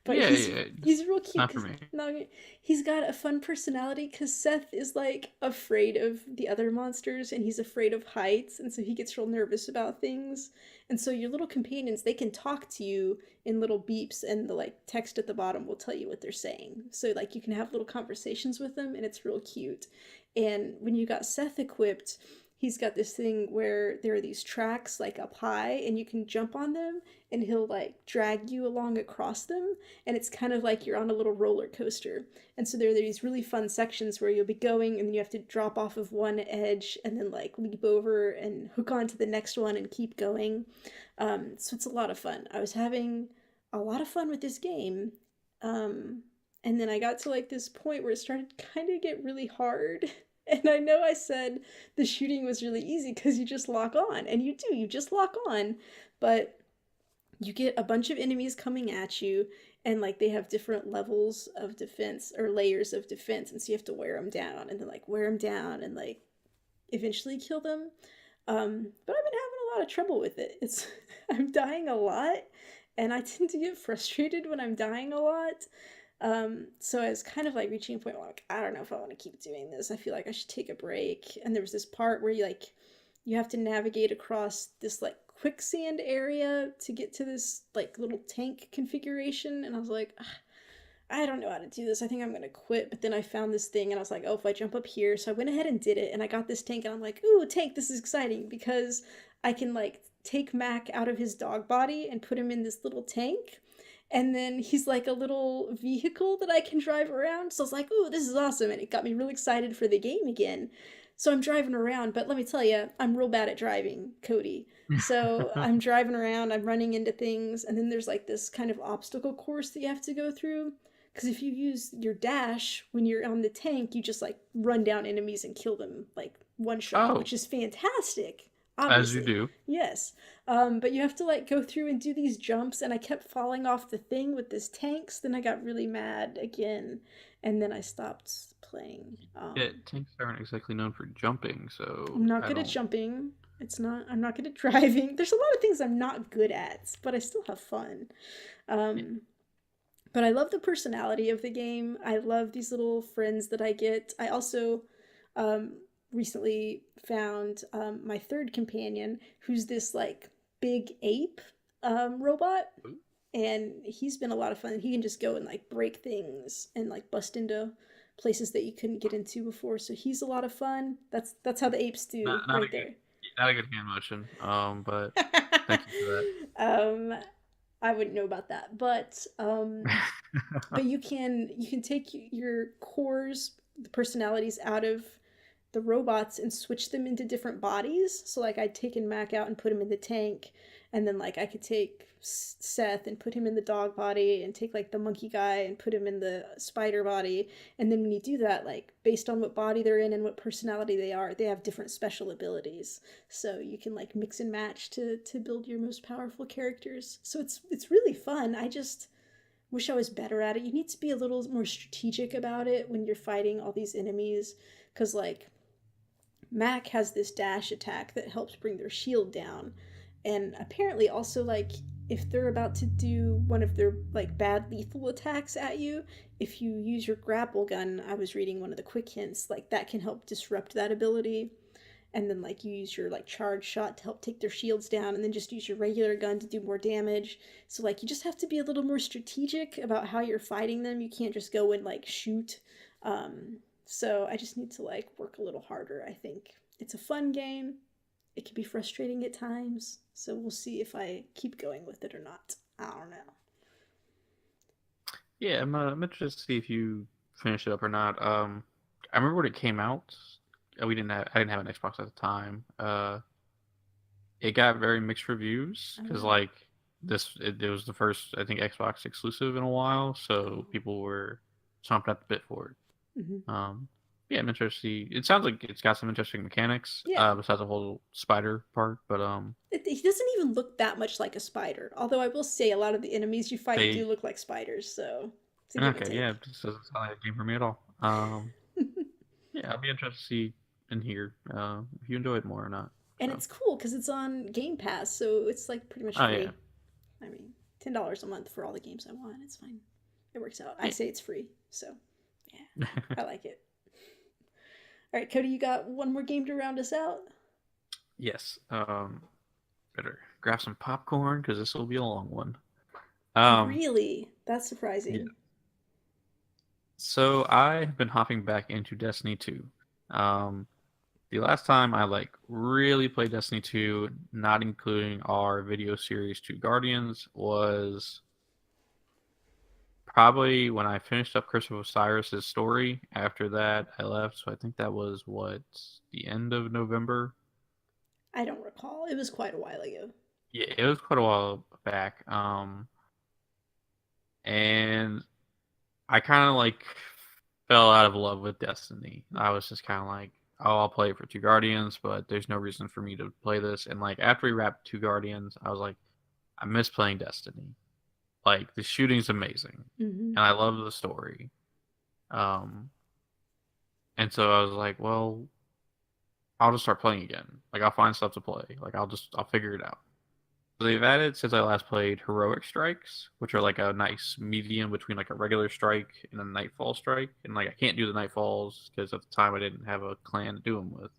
but yeah, he's yeah, he's real cute not for because me. no, he's got a fun personality. Because Seth is like afraid of the other monsters and he's afraid of heights, and so he gets real nervous about things. And so your little companions, they can talk to you in little beeps, and the like text at the bottom will tell you what they're saying. So like you can have little conversations with them, and it's real cute. And when you got Seth equipped, he's got this thing where there are these tracks like up high and you can jump on them, and he'll like drag you along across them, and it's kind of like you're on a little roller coaster. And so there are these really fun sections where you'll be going and then you have to drop off of one edge and then like leap over and hook onto the next one and keep going. So it's a lot of fun. I was having a lot of fun with this game. Um, and then I got to like this point where it started kind of get really hard. And I know I said the shooting was really easy because you just lock on, and you do, you just lock on, but you get a bunch of enemies coming at you, and like they have different levels of defense or layers of defense, and so you have to wear them down and then like wear them down and like eventually kill them. But I've been having a lot of trouble with it. It's I'm dying a lot, and I tend to get frustrated when I'm dying a lot. So I was kind of like reaching a point where I'm like, I don't know if I want to keep doing this. I feel like I should take a break. And there was this part where you have to navigate across this like quicksand area to get to this like little tank configuration, and I was like, I don't know how to do this. I think I'm gonna quit. But then I found this thing and I was like, oh, if I jump up here. So I went ahead and did it, and I got this tank, and I'm like, ooh, tank, this is exciting because I can like take Mac out of his dog body and put him in this little tank. And then he's like a little vehicle that I can drive around. So I was like, ooh, this is awesome. And it got me really excited for the game again. So I'm driving around, but let me tell you, I'm real bad at driving, Cody. So I'm driving around, I'm running into things, and then there's like this kind of obstacle course that you have to go through. Because if you use your dash when you're on the tank, you just like run down enemies and kill them like one shot, Oh, which is fantastic, as you obviously. do. Yes. But you have to like go through and do these jumps, and I kept falling off the thing with this tanks. Then I got really mad again, and then I stopped playing. Yeah, tanks aren't exactly known for jumping, I'm so not I good at don't. jumping. I'm not good at driving. There's a lot of things I'm not good at, but I still have fun. Yeah, Um, but I love the personality of the game. I love these little friends that I get. I also um, recently found my third companion, who's this like big ape robot, and he's been a lot of fun. He can just go and like break things and like bust into places that you couldn't get into before. So he's a lot of fun. That's how the apes do not a right good, there. not a good hand motion. But thank you for um, I wouldn't know about that, that. but you can take your cores, the personalities out of the robots and switch them into different bodies. So like I'd taken Mac out and put him in the tank, and then like I could take Seth and put him in the dog body, and take like the monkey guy and put him in the spider body. And then when you do that, like based on what body they're in and what personality they are, they have different special abilities. So you can like mix and match to build your most powerful characters. So it's really fun. I just wish I was better at it. You need to be a little more strategic about it when you're fighting all these enemies, because like Mac has this dash attack that helps bring their shield down. And apparently also like if they're about to do one of their like bad lethal attacks at you, if you use your grapple gun, I was reading one of the quick hints, like that can help disrupt that ability. And then like you use your like charge shot to help take their shields down, and then just use your regular gun to do more damage. So like you just have to be a little more strategic about how you're fighting them. You can't just go and like shoot. So I just need to like work a little harder, I think. It's a fun game. It can be frustrating at times, so we'll see if I keep going with it or not. I don't know. Yeah, I'm interested to see if you finish it up or not. I remember when it came out. I didn't have an Xbox at the time. It got very mixed reviews Oh because no. it was the first I think Xbox exclusive in a while, Oh. so people were chomping at the bit for Mm-hmm. it. Yeah, I'm interested. It sounds like it's got some interesting mechanics. Yeah. Besides the whole spider part, but He doesn't even look that much like a spider. Although I will say a lot of the enemies you fight do they look like spiders, so it's a give and okay, yeah, take. this doesn't sound like a game for me at all. Yeah, I'll be interested to see and hear if you enjoy it more or not. And So, it's cool because it's on Game Pass, so it's like pretty much oh yeah, free. I mean, $10 a month for all the games I want. It's fine. It works out. I yeah. say it's free, so yeah, I like it. All right, Cody, you got one more game to round us out? Yes. Better grab some popcorn because this will be a long one. Um, Really? That's yeah. surprising. So I have been hopping back into Destiny 2. Um, the last time I like really played Destiny 2, not including our video series Two Guardians, was probably when I finished up Curse of Osiris's story. After that, I left. So I think that was what, the end of November. I don't recall. It was quite a while ago. Yeah, it was quite a while back. And I kind of like fell out of love with Destiny. I was just kind of like, oh, I'll play it for Two Guardians, but there's no reason for me to play this. And like after we wrapped Two Guardians, I was like, I miss playing Destiny. Like the shooting's amazing, Mm-hmm. and I love the story. Um, and so I was like, well, I'll just start playing again. Like I'll find stuff to play. Like I'll figure it out. So they've added since I last played heroic strikes, which are like a nice medium between like a regular strike and a nightfall strike. And like I can't do the nightfalls because at the time I didn't have a clan to do them with.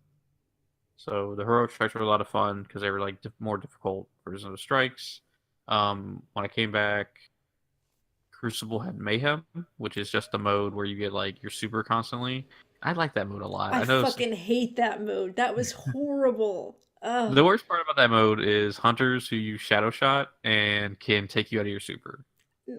So the heroic strikes were a lot of fun because they were like more difficult versions of strikes. When I came back, Crucible had Mayhem, which is just the mode where you get like your super constantly. I like that mode a lot. I I know it's fucking hate that mode. That was horrible. Ugh. the worst part about that mode is hunters who use Shadow Shot and can take you out of your super.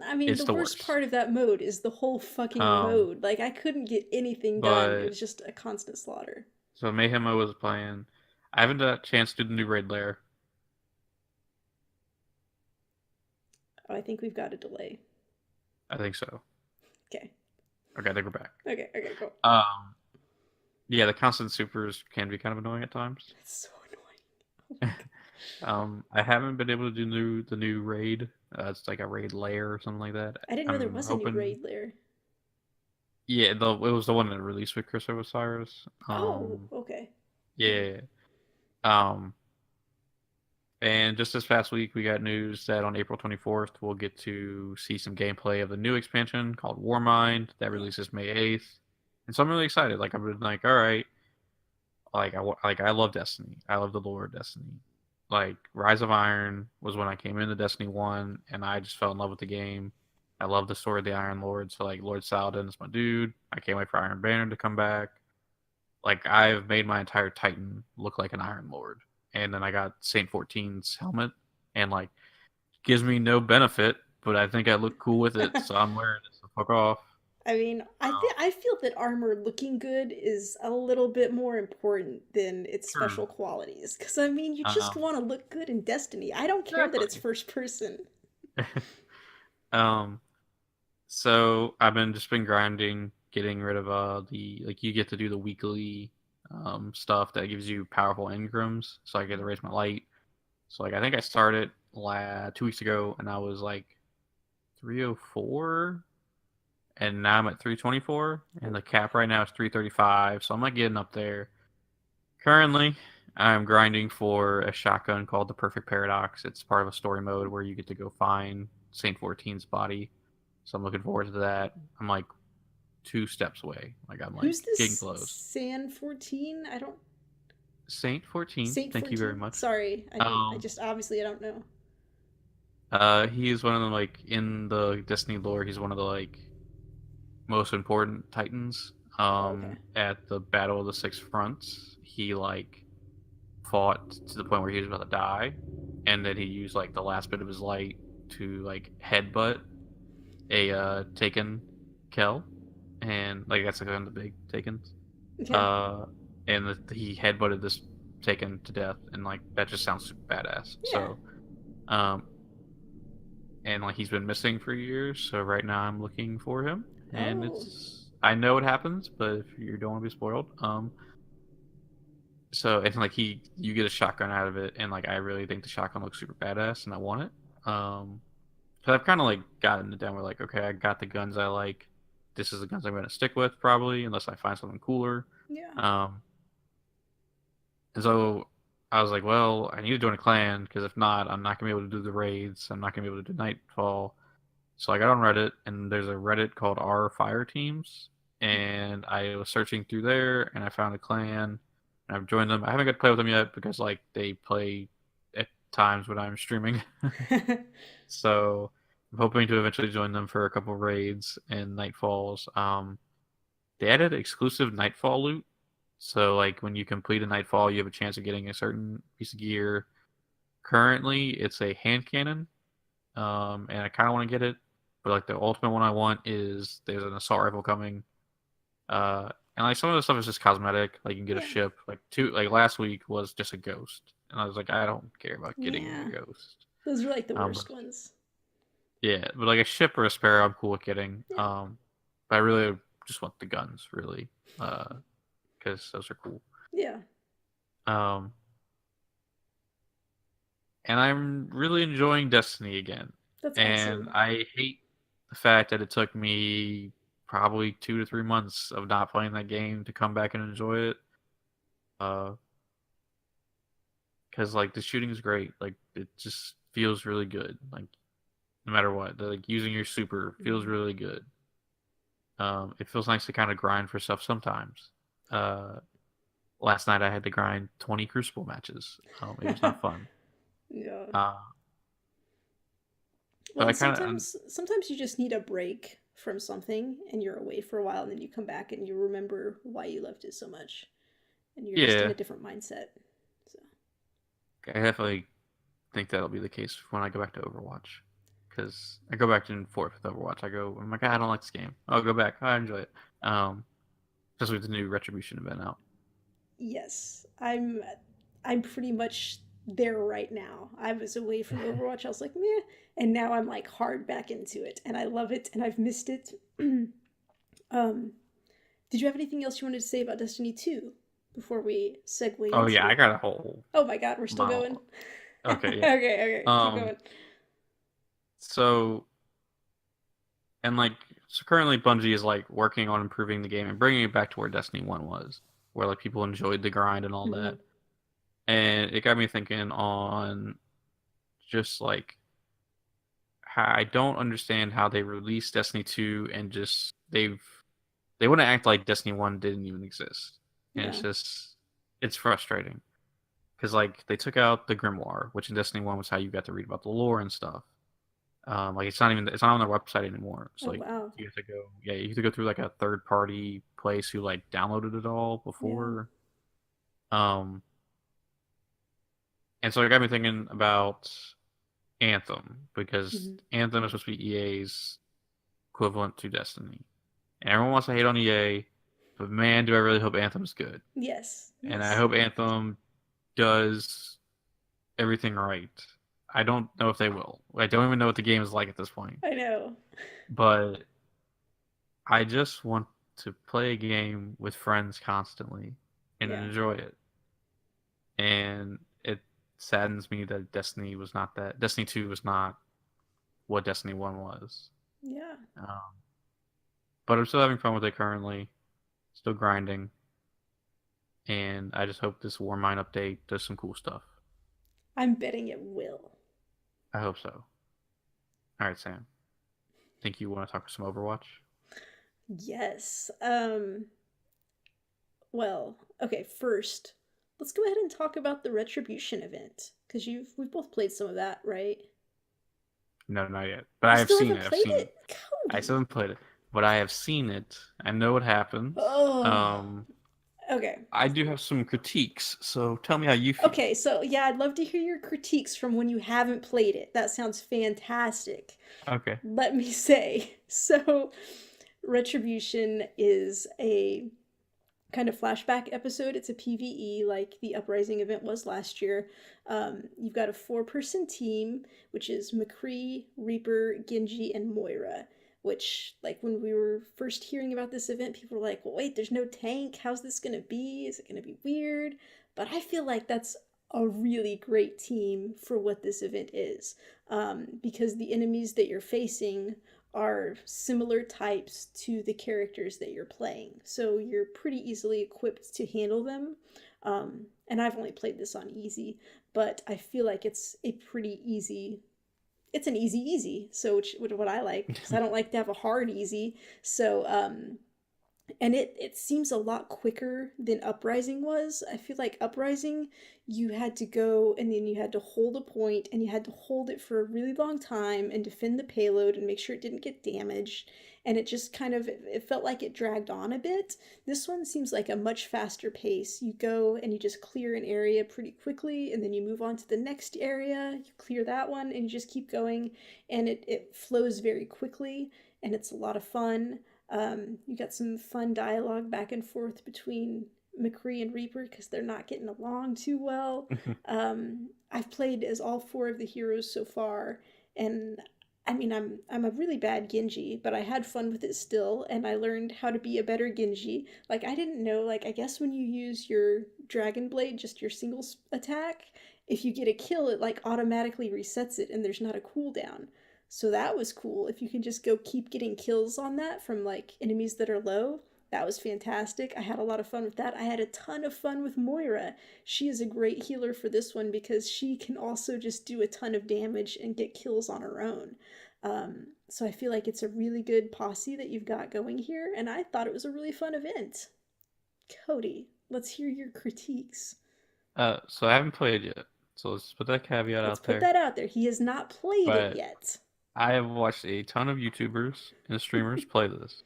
I mean, It's the the worst worst. part of that mode is the whole fucking Um, mode. Like, I couldn't get anything done. It but was just a constant slaughter. so Mayhem mode was playing. I haven't had a chance to do the new raid lair. Oh, I think we've got a delay. I think so. Okay. Okay, I think we're back. Okay, okay, cool. Um, yeah, the constant supers can be kind of annoying at times. That's so annoying. Oh my god. I haven't been able to do the new raid. It's like a raid layer or something like that. I didn't know there I'm was a new hoping. raid lair. Yeah, it was the one that released with Chris Osiris. Oh, okay. Yeah. Um, and just this past week, we got news that on April 24th, we'll get to see some gameplay of the new expansion called Warmind that Yeah. releases May 8th. And so I'm really excited. Like, I've been like, all right, I love Destiny. I love the lore of Destiny. Like, Rise of Iron was when I came into Destiny 1, and I just fell in love with the game. I love the story of the Iron Lord. So, like, Lord Saladin is my dude. I can't wait for Iron Banner to come back. Like, I've made my entire Titan look like an Iron Lord. And then I got Saint 14's helmet, and like gives me no benefit, but I think I look cool with it, so I'm wearing it. So fuck off. I mean, Um, I feel that armor looking good is a little bit more important than its True. special qualities. Because I mean, you just Um, want to look good in Destiny. I don't care that it's exactly. first person. um, so I've been grinding, getting rid of the like you get to do the weekly stuff that gives you powerful engrams, so I get to raise my light. So like I think I started 2 weeks ago, and I was like 304, and now I'm at 324, and the cap right now is 335. So I'm not getting up there. Currently, I'm grinding for a shotgun called the Perfect Paradox. It's part of a story mode where you get to go find Saint 14's body. So I'm looking forward to that. I'm like 2 steps away. Like I'm Who's like getting this close. San 14? I don't. Saint 14, Saint thank you very 14? much. Sorry, I Um, just obviously I don't know. he is one of the like in the Destiny lore. He's one of the like most important Titans. Oh, okay. At the Battle of the Six Fronts, he like fought to the point where he was about to die, and then he used like the last bit of his light to like headbutt a taken Kel, and like that's like one of the big takens. Okay. Uh, and he headbutted this taken to death, and like that just sounds super badass. Yeah. So, um, and like he's been missing for years, so right now I'm looking for him, and Oh. it's I know what happens, but if you don't want to be spoiled, so and like you get a shotgun out of it, and like I really think the shotgun looks super badass, and I want it. So I've kind of like gotten it down where like okay, I got the guns I like. This is the guns I'm going to stick with probably, unless I find something cooler. Yeah. Um, and so I was like, well, I need to join a clan because if not, I'm not gonna be able to do the raids. I'm not gonna be able to do Nightfall. So I got on Reddit, and there's a Reddit called R Fire Teams, and I was searching through there, and I found a clan, and I've joined them. I haven't got to play with them yet because like they play at times when I'm streaming. So I'm hoping to eventually join them for a couple raids and Nightfalls. They added exclusive Nightfall loot, so like when you complete a Nightfall, you have a chance of getting a certain piece of gear. Currently, it's a hand cannon, and I kind of want to get it, but like the ultimate one I want is there's an assault rifle coming, and like some of the stuff is just cosmetic. Like you can get a Yeah. ship. Like last week was just a ghost, and I was like, I don't care about getting a Yeah. ghost. Those are like the But worst ones. yeah, but like a ship or a sparrow, I'm cool with getting. Yeah. But I really just want the guns, really, because those are cool. Yeah. Um, and I'm really enjoying Destiny again. That's And awesome. I hate the fact that it took me probably 2 to 3 months of not playing that game to come back and enjoy it. Uh, because like the shooting is great. Like it just feels really good. Like no matter what, like using your super feels Mhm. really good. It feels nice to kind of grind for stuff sometimes. Uh, Last night I had to grind 20 Crucible matches. It was not fun. Yeah. Uh, but Well, I kind of sometimes you just need a break from something and you're away for a while and then you come back and you remember why you loved it so much and you're just in yeah, a different mindset. So, I definitely think that'll be the case when I go back to Overwatch. Because I go back and forth with Overwatch. I'm like, I don't like this game. I'll go back. I enjoy it. Um, Especially with the new Retribution event out. yes, I'm pretty much there right now. I was away from Overwatch. I was like, meh, and now I'm like hard back into it, and I love it, and I've missed it. um, did you have anything else you wanted to say about Destiny 2 before we segue Oh yeah, into? I got a whole Oh my God, we're still going. monologue. Okay, Okay, yeah. okay, keep Um, going. so and like so currently Bungie is like working on improving the game and bringing it back to where Destiny 1 was, where like people enjoyed the grind and all Hmm. that. And it got me thinking on just like how I don't understand how they released Destiny 2 and just they want to act like Destiny 1 didn't even exist. And Yeah. it's frustrating because like they took out the grimoire, which in Destiny 1 was how you got to read about the lore and stuff. Like it's not on their website anymore. So Oh like wow. you have to go through like a third party place who like downloaded it all Yeah. before. Um, and so it got me thinking about Anthem because Hmm. Anthem is supposed to be EA's equivalent to Destiny. And everyone wants to hate on EA, but man, do I really hope Anthem's good. Yes, And I yes, hope Anthem does everything right. I don't know if they will. I don't even know what the game is like at this point. I know. But I just want to play a game with friends constantly and Yeah, enjoy it. And it saddens me that Destiny was not that. Destiny 2 was not what Destiny 1 was. yeah. Um, but I'm still having fun with it currently, still grinding, and I just hope this Warmind update does some cool stuff. I'm betting it will. I hope so. All right, Sam. Think you want to talk some Overwatch? Yes. Well, okay, first, let's go ahead and talk about the Retribution event because we've both played some of that, right? No, not yet. But You I have still seen haven't it. I've played seen it. it? I still Cody. haven't played it, but I have seen it. I know what happens. Oh. Okay. I do have some critiques, so tell me how you feel. Okay, so yeah, I'd love to hear your critiques from when you haven't played it. That sounds fantastic. Okay. Let me say. So, Retribution is a kind of flashback episode. It's a PvE like the Uprising event was last year. You've got a four-person team, which is McCree, Reaper, Genji, and Moira. Which, like, when we were first hearing about this event, people were like, well, wait, there's no tank. How's this gonna be? Is it gonna be weird? But I feel like that's a really great team for what this event is. Because the enemies that you're facing are similar types to the characters that you're playing. So you're pretty easily equipped to handle them. And I've only played this on easy, but I feel like it's a pretty easy. It's an easy. So which what I like because I don't like to have a hard easy. So and it seems a lot quicker than Uprising was. I feel like Uprising, you had to go and then you had to hold a point and you had to hold it for a really long time and defend the payload and make sure it didn't get damaged. And it just kind of it felt like it dragged on a bit. This one seems like a much faster pace. You go and you just clear an area pretty quickly and then you move on to the next area, you clear that one and you just keep going and it flows very quickly and it's a lot of fun. You got some fun dialogue back and forth between McCree and Reaper because they're not getting along too well. I've played as all four of the heroes so far, and I mean I'm a really bad Genji, but I had fun with it still, and I learned how to be a better Genji. Like I didn't know, like I guess when you use your Dragon Blade, just your single attack, if you get a kill, it like automatically resets it, and there's not a cooldown. So that was cool. If you can just go keep getting kills on that from like enemies that are low, that was fantastic. I had a lot of fun with that. I had a ton of fun with Moira. She is a great healer for this one because she can also just do a ton of damage and get kills on her own. So I feel like it's a really good posse that you've got going here, and I thought it was a really fun event. Cody, let's hear your critiques. So I haven't played yet. So let's put that caveat Let's out put there. that out there. He has not played it But yet. I have watched a ton of YouTubers and streamers play this.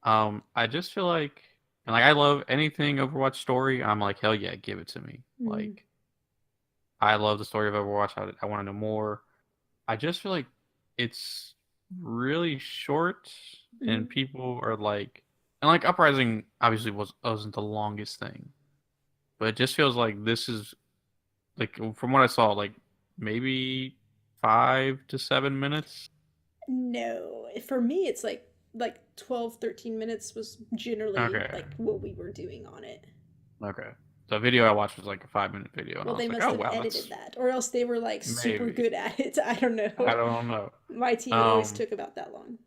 I just feel like, and like I love anything Overwatch story. I'm like, hell yeah, give it to me. Mm. Like, I love the story of Overwatch. I want to know more. I just feel like it's really short, and Mm. people are like, and like Uprising obviously wasn't the longest thing, but it just feels like this is like from what I saw, like maybe 5 to 7 minutes. No, for me it's like 12, 13 minutes was generally Okay. like what we were doing on it. Okay. The video I watched was like a 5 minute video, and Well, I they was like, must oh have wow, edited that's that or else they were like super maybe. good at it. I don't I know. don't know. My team, it always Um, took about that long.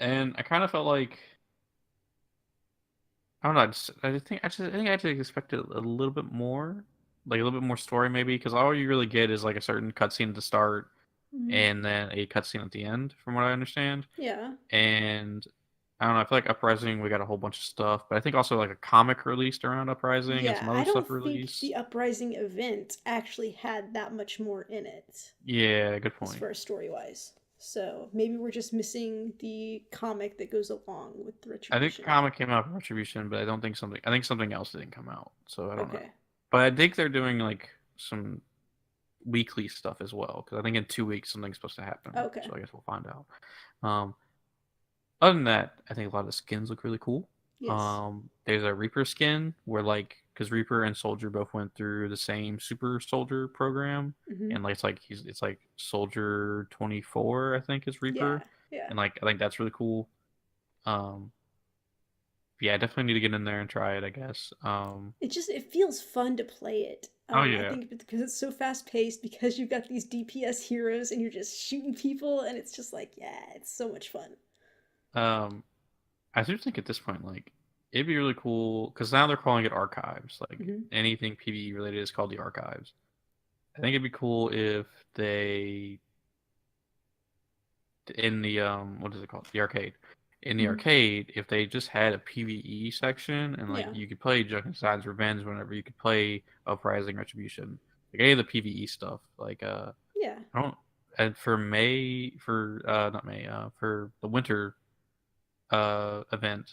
and I kind of felt like I don't know. I think I actually expected a little bit more, like a little bit more story maybe, because all you really get is like a certain cutscene at the start Mm. and then a cutscene at the end, from what I understand. Yeah. And I don't know. I feel like Uprising, we got a whole bunch of stuff, but I think also like a comic released around Uprising and Yeah, some I other don't stuff think released. the Uprising event actually had that much more in it Yeah, good as point. far as story wise. So maybe we're just missing the comic that goes along with the I think the Retribution. comic came out for Retribution, but I don't think something. I think something else didn't come out, so I don't know. Okay. But I think they're doing like some weekly stuff as well, because I think in 2 weeks something's supposed to happen. Okay. So I guess we'll find out. Um, Other than that, I think a lot of the skins look really cool. Yes. There's a Reaper skin where like because Reaper and Soldier both went through the same Super Soldier program, Mm-hmm. and like it's like Soldier 24 I think is Yeah. Reaper, Yeah. and like I think that's really cool. Um, yeah, I definitely need to get in there and try it. I guess. It feels fun to play it. Oh I yeah. think because it's so fast paced, because you've got these DPS heroes and you're just shooting people, and it's just like, yeah, it's so much fun. Um, I do think at this point like it'd be really cool because now they're calling it archives. Like Mm-hmm. anything PvE related is called the archives. I think it'd be cool if they in the what is it called? The arcade. In the Mm-hmm. arcade, if they just had a PvE section and like Yeah. you could play Junkenstein's Revenge whenever you could play Uprising Retribution. Like any of the PvE stuff. Like Yeah. I don't and for May for not May, for the winter event,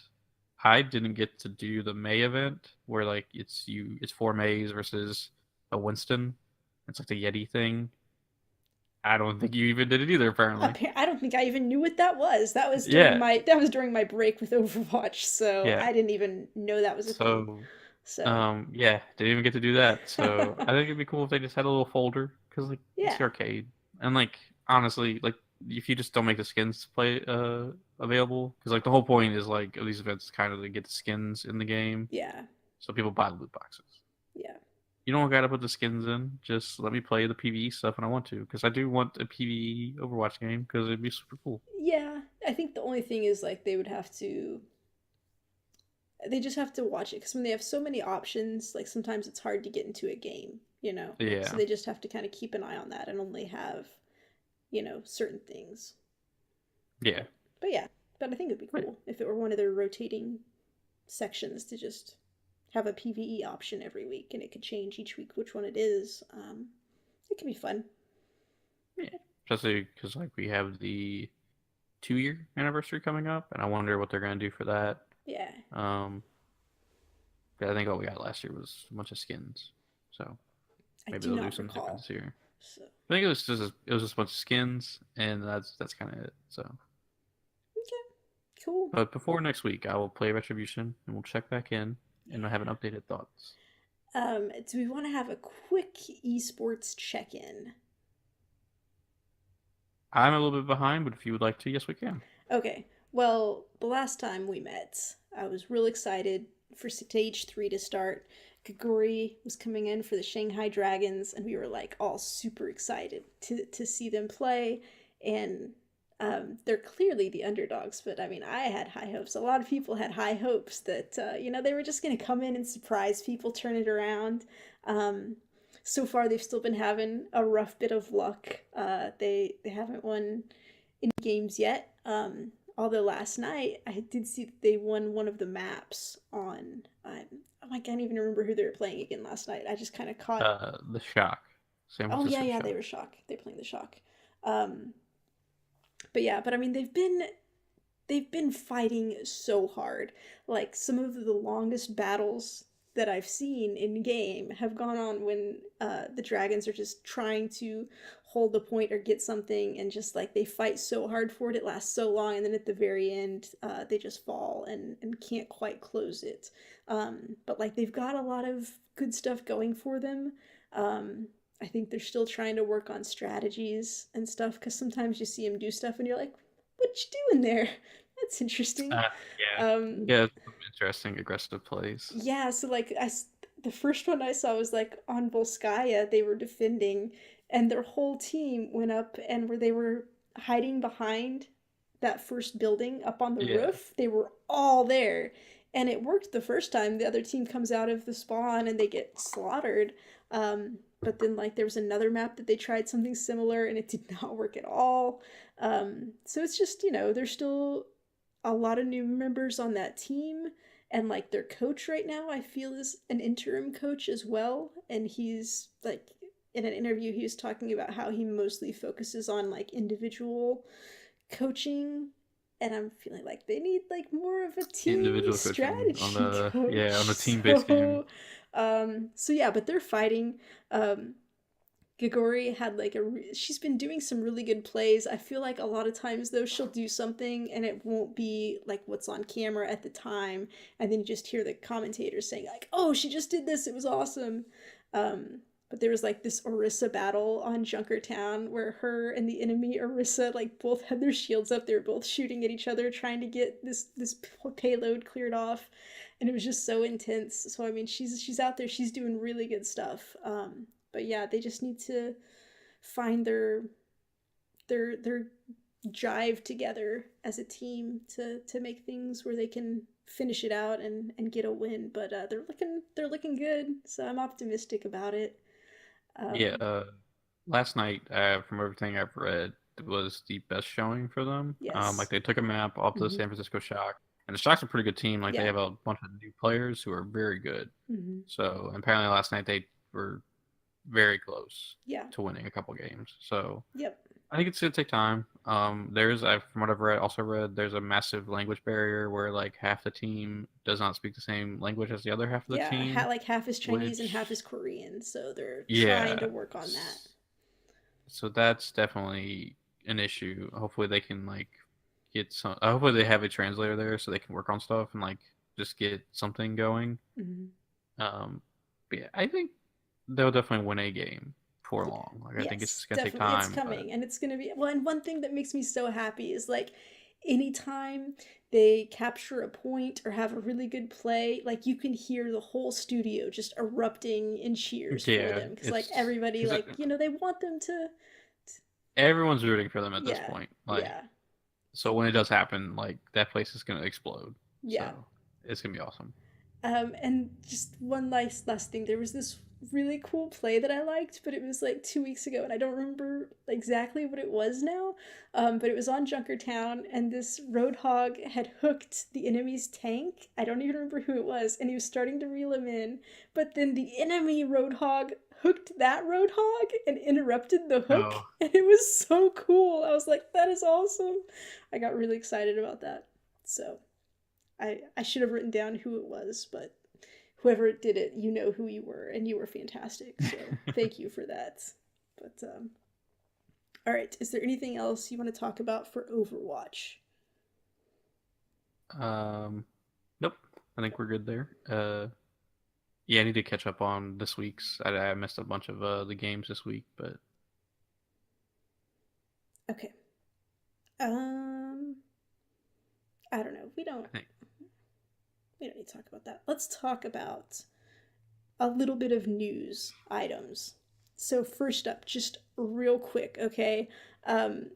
I didn't get to do the May event where like it's 4 Mays versus a Winston. It's like the Yeti thing. I don't think you even did it either, apparently. I don't think I even knew what that was. Yeah, That was during my break with Overwatch, so yeah. I didn't even know that was a thing. So, So, yeah, didn't even get to do that. So I think it'd be cool if they just had a little folder because like it's yeah, the arcade, and like honestly, like if you just don't make the skins play available, because like the whole point is like of these events is kind of to get the skins in the game, yeah, so people buy the loot boxes. yeah, You don't gotta put the skins in. Just let me play the PvE stuff when I want to, because I do want a PvE Overwatch game because it'd be super cool. yeah. I think the only thing is like they just have to watch it because when they have so many options, like sometimes it's hard to get into a game, you know. So Yeah, they just have to kind of keep an eye on that and only have, certain things. yeah. But yeah, but I think it'd be Wait, cool if it were one of their rotating sections to just have a PVE option every week, and it could change each week which one it is. It could be fun. yeah. Especially because like we have the 2 year anniversary coming up, and I wonder what they're gonna do for that. Yeah, Um, I think all we got last year was a bunch of skins, so I maybe do they'll do not something different recall. this year. So I think it was just a bunch of skins, and that's kind of it. So, okay, cool. but before next week, I will play Retribution, and we'll check back in, and I'll have an Yeah. updated thoughts. Do we want to have a quick esports check-in? I'm a little bit behind, but if you would like to, yes, we can. Okay. Well, the last time we met, I was real excited for stage 3 to start. Kaguri was coming in for the Shanghai Dragons, and we were like all super excited to see them play. And they're clearly the underdogs, but I mean, I had high hopes. A lot of people had high hopes that they were just going to come in and surprise people, turn it around. Um, so far, they've still been having a rough bit of luck. They haven't won any games yet. Although last night I did see that they won one of the maps on. I can't even remember who they were playing again last night. I just kind of caught. The Shock, San Oh yeah, Francisco yeah, they Shock. were Shock. They're playing the Shock. Um, but yeah, but I mean they've been fighting so hard. Like some of the longest battles that I've seen in game have gone on when the dragons are just trying to hold the point or get something, and just like they fight so hard for it, it lasts so long, and then at the very end, they just fall and can't quite close it. But like they've got a lot of good stuff going for them. I think they're still trying to work on strategies and stuff because sometimes you see them do stuff and you're like, what you doing there? That's interesting. Uh, yeah, Um, yeah, some interesting aggressive plays. yeah, so like the first one I saw was like on Volskaya, they were defending, and their whole team went up and where they were hiding behind that first building up on the Yeah, roof. They were all there, and it worked the first time. The other team comes out of the spawn and they get slaughtered. But then like there was another map that they tried something similar and it did not work at all. So it's just there's still a lot of new members on that team, and like their coach right now I feel is an interim coach as well, and he's like in an interview he was talking about how he mostly focuses on like individual coaching, and I'm feeling like they need like more of a team individual coaching on strategy the coach. team based game. So yeah, but they're fighting. um Gagori had like she's been doing some really good plays. I feel like a lot of times though she'll do something and it won't be like what's on camera at the time, and then you just hear the commentators saying like, "Oh, she just did this. It was awesome." But there was like this Orisa battle on Junkertown where her and the enemy Orisa like both had their shields up. They were both shooting at each other trying to get this payload cleared off, and it was just so intense. So I mean, she's out there. She's doing really good stuff. But yeah, they just need to find their jive together as a team to make things where they can finish it out and get a win. But they're looking good, so I'm optimistic about it. Yeah, Um, last night, from everything I've read, it was the best showing for them. Like yes. they took a map up to the Hmm. San Francisco Shock, and the Shock's a pretty good team. Like they Yeah. have a bunch of new players who are very good. Hmm. So apparently last night they were very close Yeah. to winning a couple games. So Yep. I think it's gonna take time. From what I've read, also read, there's a massive language barrier where like half the team does not speak the same language as the other half of the Yeah. team, Like half is Chinese and half which is Korean, so they're trying to yeah. work on that. So that's definitely an issue. Hopefully they can like get some. Hopefully they have a translator there so they can work on stuff and like just get something going. Hmm. Um, but yeah, I think they'll definitely win a game before long. Like I think it's Yes, just gonna take definitely. It's time, but coming and it's going to be well, and one thing that makes me so happy is like anytime they capture a point or have a really good play, like you can hear the whole studio just erupting in cheers for yeah, them because like it's everybody because like, they want them to everyone's rooting for them at this yeah. point. Like Yeah. so when it does happen, like that place is gonna explode. Yeah. So it's gonna be awesome. And just one last thing. There was this really cool play that I liked, but it was like 2 weeks ago, and I don't remember exactly what it was now. But it was on Junkertown, and this Roadhog had hooked the enemy's tank. I don't even remember who it was, and he was starting to reel him in. But then the enemy Roadhog hooked that Roadhog and interrupted the hook, Oh, and it was so cool. I was like, that is awesome. I got really excited about that. So I should have written down who it was, but whoever did it, you know who you were, and you were fantastic. So thank you for that. But all right, is there anything else you want to talk about for Overwatch? um, nope. I think we're good there. Yeah, I need to catch up on this week's. I missed a bunch of the games this week, but Okay. Um, I don't know. We don't I think we don't need to talk about that. Let's talk about a little bit of news items. So first up, just real quick, okay? Um,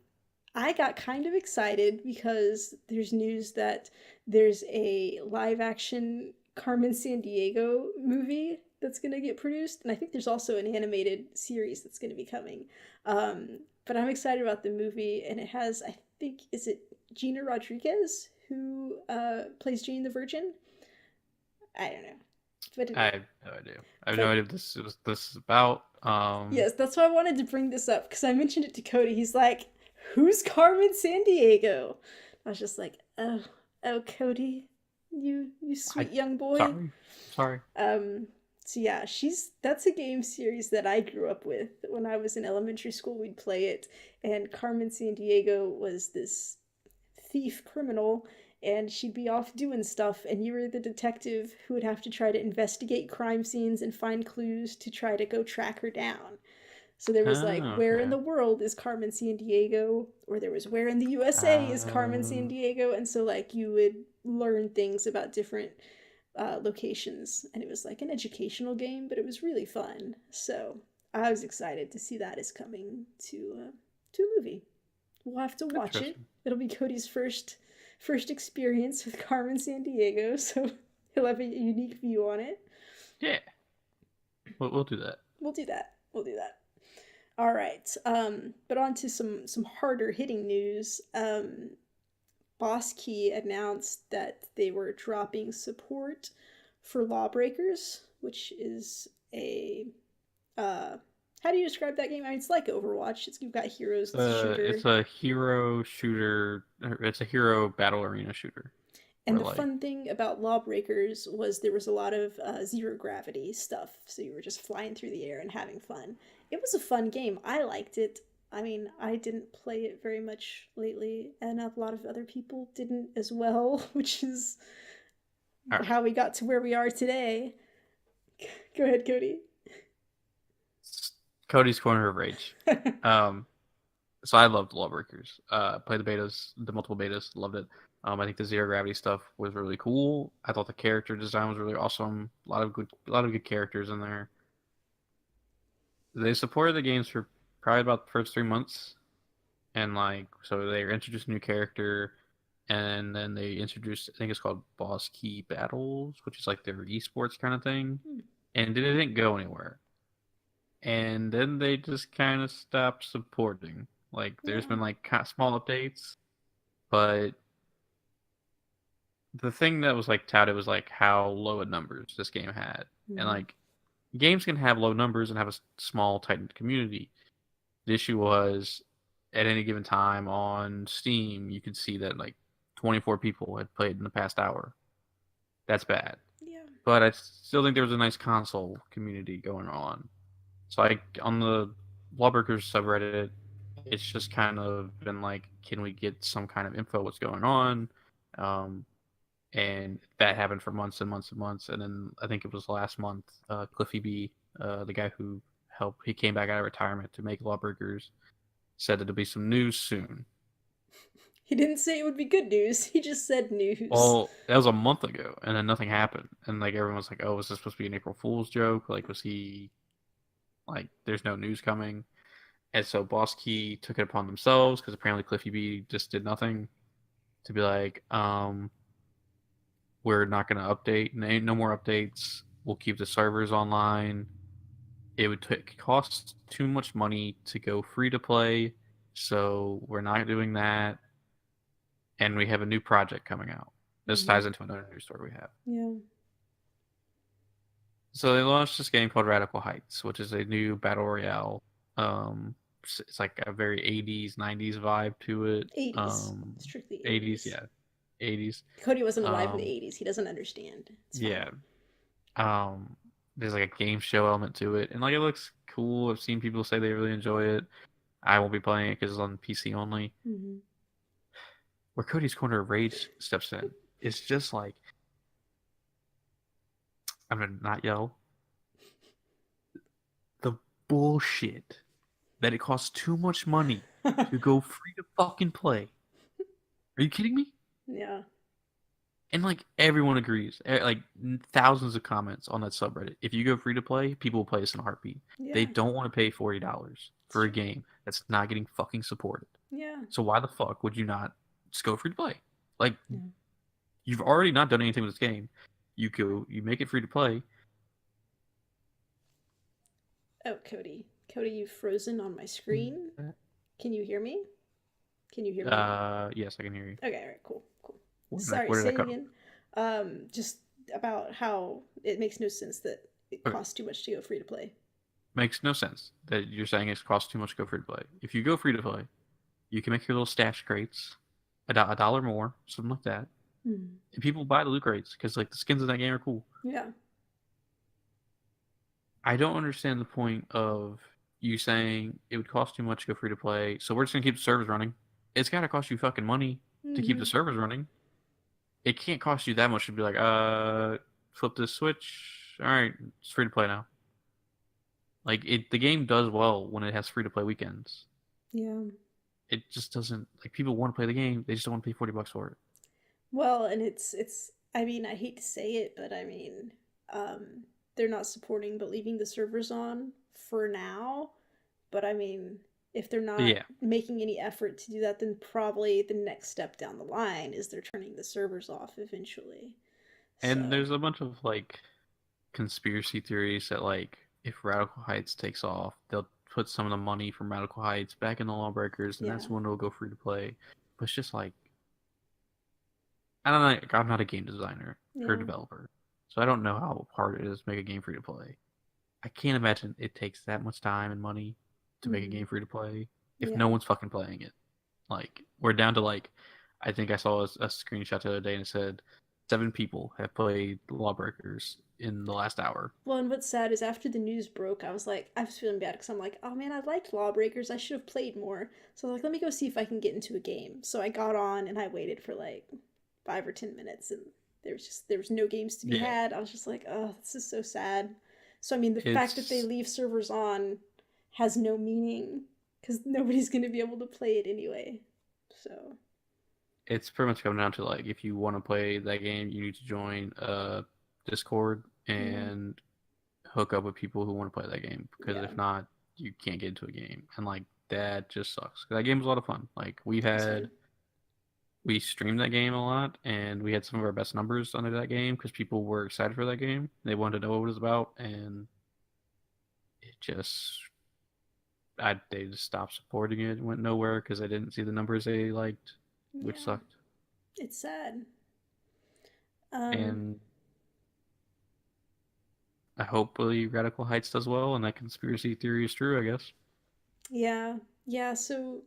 I got kind of excited because there's news that there's a live action Carmen Sandiego movie that's going to get produced. And I think there's also an animated series that's going to be coming. But I'm excited about the movie. And it has, I think, is it Gina Rodriguez who plays Jane the Virgin? I don't know. But I have no idea. I have no but idea what this is about. yes, that's why I wanted to bring this up because I mentioned it to Cody. He's like, "Who's Carmen Sandiego?" I was just like, "Oh, oh, Cody, you I sweet young boy." sorry, sorry. Um, so yeah, that's a game series that I grew up with. When I was in elementary school, we'd play it, and Carmen Sandiego was this thief criminal, and she'd be off doing stuff, and you were the detective who would have to try to investigate crime scenes and find clues to try to go track her down. So there was like, Oh, where in okay. the world is Carmen Sandiego? Or there was, where in the USA is Carmen Uh, Sandiego? And so like you would learn things about different locations, and it was like an educational game, but it was really fun. So I was excited to see that is coming to a movie. We'll have to watch it. interesting. It'll be Cody's first experience with Carmen Sandiego, so he'll have a unique view on it. Yeah, we'll do that. We'll do that. We'll do that. All right. But on to some harder hitting news. Boss Key announced that they were dropping support for Lawbreakers, which is a how do you describe that game? I mean, it's like Overwatch. You've got heroes. It's a shooter. It's a hero shooter. It's a hero battle arena shooter. And Where the like, fun thing about Lawbreakers was there was a lot of zero gravity stuff, so you were just flying through the air and having fun. It was a fun game. I liked it. I mean, I didn't play it very much lately, and a lot of other people didn't as well, which is all right, how we got to where we are today. Go ahead, Cody. Cody's Corner of Rage. Um, so I loved Lawbreakers. Played the betas, the multiple betas, loved it. I think the zero gravity stuff was really cool. I thought the character design was really awesome. A lot of good characters in there. They supported the games for probably about the first 3 months, and like so they introduced a new character, and then they introduced I think it's called Boss Key Battles, which is like their esports kind of thing, and it didn't go anywhere. And then they just kind of stopped supporting. Like there's Yeah. been like small updates, but the thing that was like touted was like how low in numbers this game had, and Mm-hmm. like games can have low numbers and have a small tight community. The issue was at any given time on Steam, you could see that like 24 people had played in the past hour. That's bad. Yeah. But I still think there was a nice console community going on. So I on the Lawbreakers subreddit, it's just kind of been like, can we get some kind of info what's going on? Um, and that happened for months and months and months. And then I think it was last month, Cliffy B, the guy who helped, he came back out of retirement to make Lawbreakers, said that there'll be some news soon. He didn't say it would be good news. He just said news. Well, that was a month ago, and then nothing happened. And like everyone was like, "Oh, was this supposed to be an April Fool's joke? Like, was he like, there's no news coming?" And so Boss Key took it upon themselves because apparently Cliffy B just did nothing to be like, we're not going to update. No more updates. We'll keep the servers online. It would cost too much money to go free to play, so we're not doing that. And we have a new project coming out. This Mm-hmm. ties into another news story we have. Yeah. So they launched this game called Radical Heights, which is a new battle royale. It's like a very 80s, 90s vibe to it. 80s. Strictly 80s, 80s. yeah, 80s. Cody wasn't alive in the Um, 80s. He doesn't understand. It's fine. yeah. Um, there's like a game show element to it, and like it looks cool. I've seen people say they really enjoy it. I won't be playing it because it's on PC only. Mm-hmm. Where Cody's Corner of Rage steps in, it's just like I'm gonna not yell. The bullshit that it costs too much money to go free to fucking play. Are you kidding me? Yeah. And like everyone agrees, like thousands of comments on that subreddit. If you go free to play, people will play this in a heartbeat. They Yeah. don't want to pay $40 It's for a true. game that's not getting fucking supported. Yeah. So why the fuck would you not just go free to play? Like Yeah. you've already not done anything with this game. You make it free to play. Oh, Cody. Cody, you've frozen on my screen. Can you hear me? Can you hear me now? Yes, I can hear you. Okay, all right, cool, cool. Where Sorry, where did I say it cut? again. Just about how it makes no sense that it Okay. costs too much to go free to play. Makes no sense that you're saying it costs too much to go free to play. If you go free to play, you can make your little stash crates, a dollar more, something like that, Hmm. and people buy the loot crates because like the skins in that game are cool. Yeah. I don't understand the point of you saying it would cost too much to go free to play, so we're just gonna keep the servers running. It's gotta cost you fucking money to keep the Mm-hmm. servers running. It can't cost you that much to be like, flip this switch. All right, it's free to play now. Like the game does well when it has free to play weekends. Yeah. It just doesn't like people want to play the game. They just don't want to pay $40 for it. Well, and it's. I mean, I hate to say it, but I mean, they're not supporting but leaving the servers on for now. But I mean, if they're not Yeah, making any effort to do that, then probably the next step down the line is they're turning the servers off eventually. and So there's a bunch of like conspiracy theories that like if Radical Heights takes off, they'll put some of the money from Radical Heights back in the Lawbreakers, and yeah, that's when it'll go free to play. But it's just like I don't know. I'm not a game designer or a yeah, developer, so I don't know how hard it is to make a game free to play. I can't imagine it takes that much time and money to make a mm, game free to play if yeah, no one's fucking playing it. Like we're down to like I think I saw a screenshot the other day and it said 7 people have played Lawbreakers in the last hour. Well, and what's sad is after the news broke, I was feeling bad because I'm like, oh man, I liked Lawbreakers. I should have played more. So I was like, let me go see if I can get into a game. So I got on and I waited for like 5 or 10 minutes, and there was no games to be Yeah, had. I was just like, oh, this is so sad. So I mean, the fact that they it's leave servers on has no meaning because nobody's gonna be able to play it anyway. So it's pretty much coming down to like if you want to play that game, you need to join Discord yeah, and hook up with people who want to play that game. Because yeah, if not, you can't get into a game, and like that just sucks. 'Cause that game was a lot of fun. Like it was fun. we streamed that game a lot, and we had some of our best numbers under that game because people were excited for that game. They wanted to know what it was about, and it just they just stopped supporting it. Went nowhere because I didn't see the numbers they liked, which Yeah, sucked. it's sad. Um, And I hopefully Radical Heights does well, and that conspiracy theory is true. I guess. yeah, yeah. So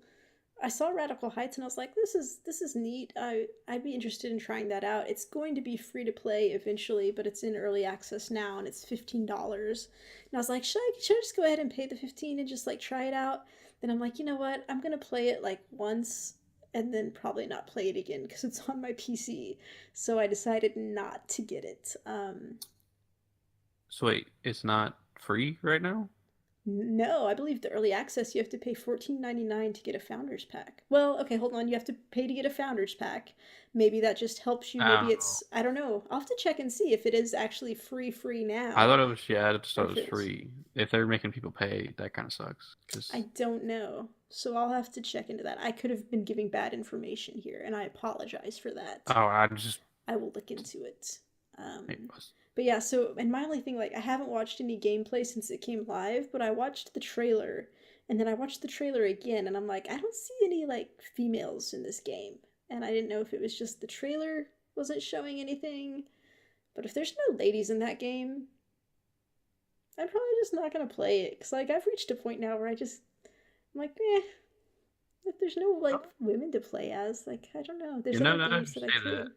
I saw Radical Heights and I was like, this is neat. I'd be interested in trying that out. It's going to be free to play eventually, but it's in early access now and it's $15. And I was like, should I just go ahead and pay the 15 and just like try it out? Then I'm like, you know what? I'm gonna play it like once and then probably not play it again because it's on my PC. So I decided not to get it. So wait, it's not free right now? No, I believe the early access you have to pay $14.99 to get a founders pack. Well, okay, hold on. You have to pay to get a founders pack. Maybe that just helps you. I Maybe don't know. it's I don't know. I'll have to check and see if it is actually free I now thought it was yeah. I just or thought it if was it is. free. If they're making people pay, that kind of sucks. I Because don't know. So I'll have to check into that. I could have been giving bad information here and I apologize for that. oh, I just I will look into it. it Um, was but yeah, so and my only thing, like, I haven't watched any gameplay since it came live, but I watched the trailer, and then I watched the trailer again, and I'm like, I don't see any like females in this game, and I didn't know if it was just the trailer wasn't showing anything, but if there's no ladies in that game, I'm probably just not gonna play it, cause like I've reached a point now where I'm like, if there's no like women to play as, like I don't know, there's you know. other Now that you games that I say that, could.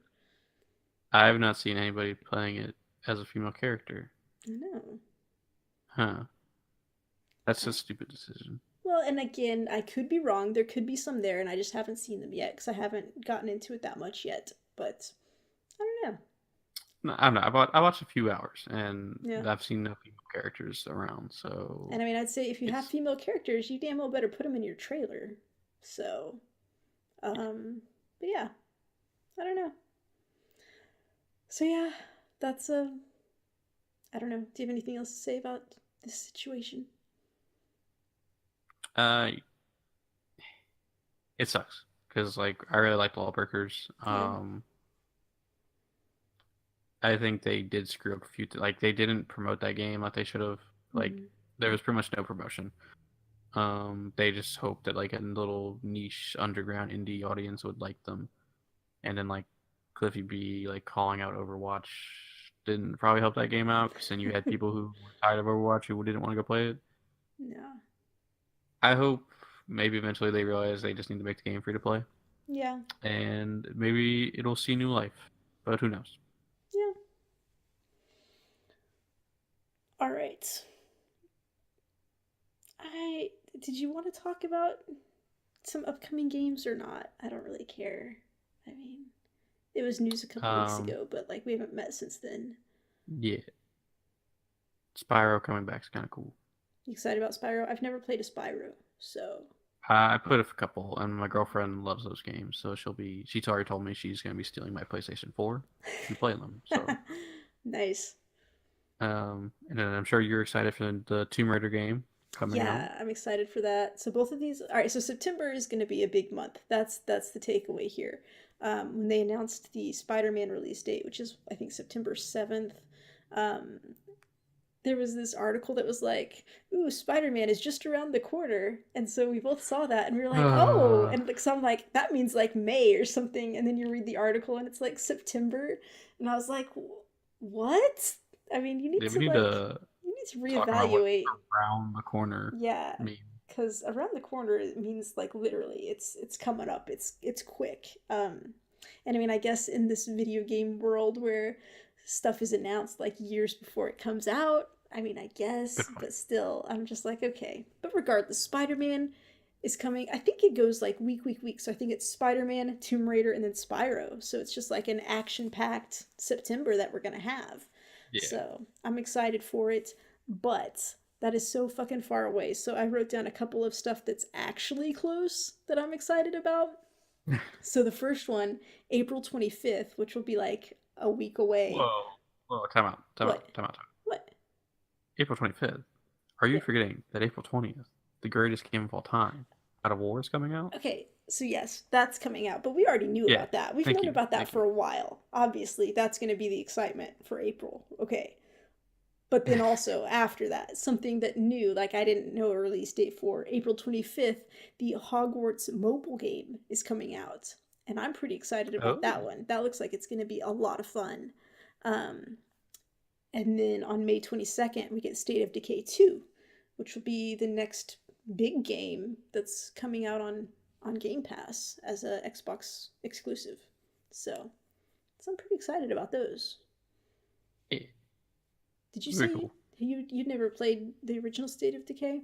I have not seen anybody playing it as a female character. I know. Huh? That's a stupid decision. Well, and again, I could be wrong. There could be some there, and I just haven't seen them yet because I haven't gotten into it that much yet. But I don't know. No, I don't know. I watched a few hours, and Yeah. I've seen no female characters around. And So I mean, I'd say if you have it's female characters, you damn well better put them in your trailer. So, um, but yeah, I don't know. So yeah, that's I don't know. Do you have anything else to say about this situation? uh, it sucks because like I really like Lawbreakers. Yeah. I think they did screw up a few. Like they didn't promote that game like they should have. Like Mm-hmm. there was pretty much no promotion. They just hoped that like a little niche underground indie audience would like them, and then like Cliffy B like calling out Overwatch didn't probably help that game out because then you had people who were tired of Overwatch who didn't want to go play it. Yeah. I hope maybe eventually they realize they just need to make the game free to play, Yeah. and maybe it'll see new life. But who knows? Yeah. All right. I did you want to talk about some upcoming games or not? I don't really care. I mean, it was news a couple weeks Um, ago, but like we haven't met since then. yeah, Spyro coming back is kind of cool. You excited about Spyro? I've never played a Spyro, so I put a couple, and my girlfriend loves those games, so she's already told me she's gonna be stealing my PlayStation 4 to play them. So, nice. and then I'm sure you're excited for the Tomb Raider game coming out. Yeah, I'm excited for that. So both of these, all right. So September is going to be a big month. That's the takeaway here. When they announced the Spider-Man release date, which is I think September 7th, um, there was this article that was like, "Ooh, Spider-Man is just around the corner," and so we both saw that, and we were like, "Oh!" And like some like that means like May or something, and then you read the article and it's like September, and I was like, "What?" I mean, Yeah, we need to you need to talk about what reevaluate. around the corner Yeah, means. because around the corner it means like literally it's coming up. It's quick. And I mean, I guess in this video game world where stuff is announced like years before it comes out, I mean, I Good guess, point. but still, I'm just like, okay. But regardless, Spider-Man is coming. I think it goes like week. So I think it's Spider-Man, Tomb Raider, and then Spyro. So it's just like an action-packed September that we're gonna have. Yeah. So I'm excited for it, but that is so fucking far away. So I wrote down a couple of stuff that's actually close that I'm excited about. So the first one, April 25th, which will be like a week away. Whoa. Whoa. Time out. Time What? out. Time out. Time out. What? April 25th. Are you Yeah. forgetting that April 20th, the greatest game of all time, Out of War, is coming out? Okay, so yes, that's coming out, but we already knew Yeah. about that. We've Thank known you. about that Thank you. for a while. Obviously, that's going to be the excitement for April. Okay. But then also after that, something that new, like I didn't know a release date for April 25th, the Hogwarts mobile game is coming out. And I'm pretty excited about Oh. that one. That looks like it's going to be a lot of fun. Um, and then on May 22nd, we get State of Decay 2, which will be the next big game that's coming out on Game Pass as a Xbox exclusive. So I'm pretty excited about those. Yeah. Did you Very say cool. you'd never played the original State of Decay?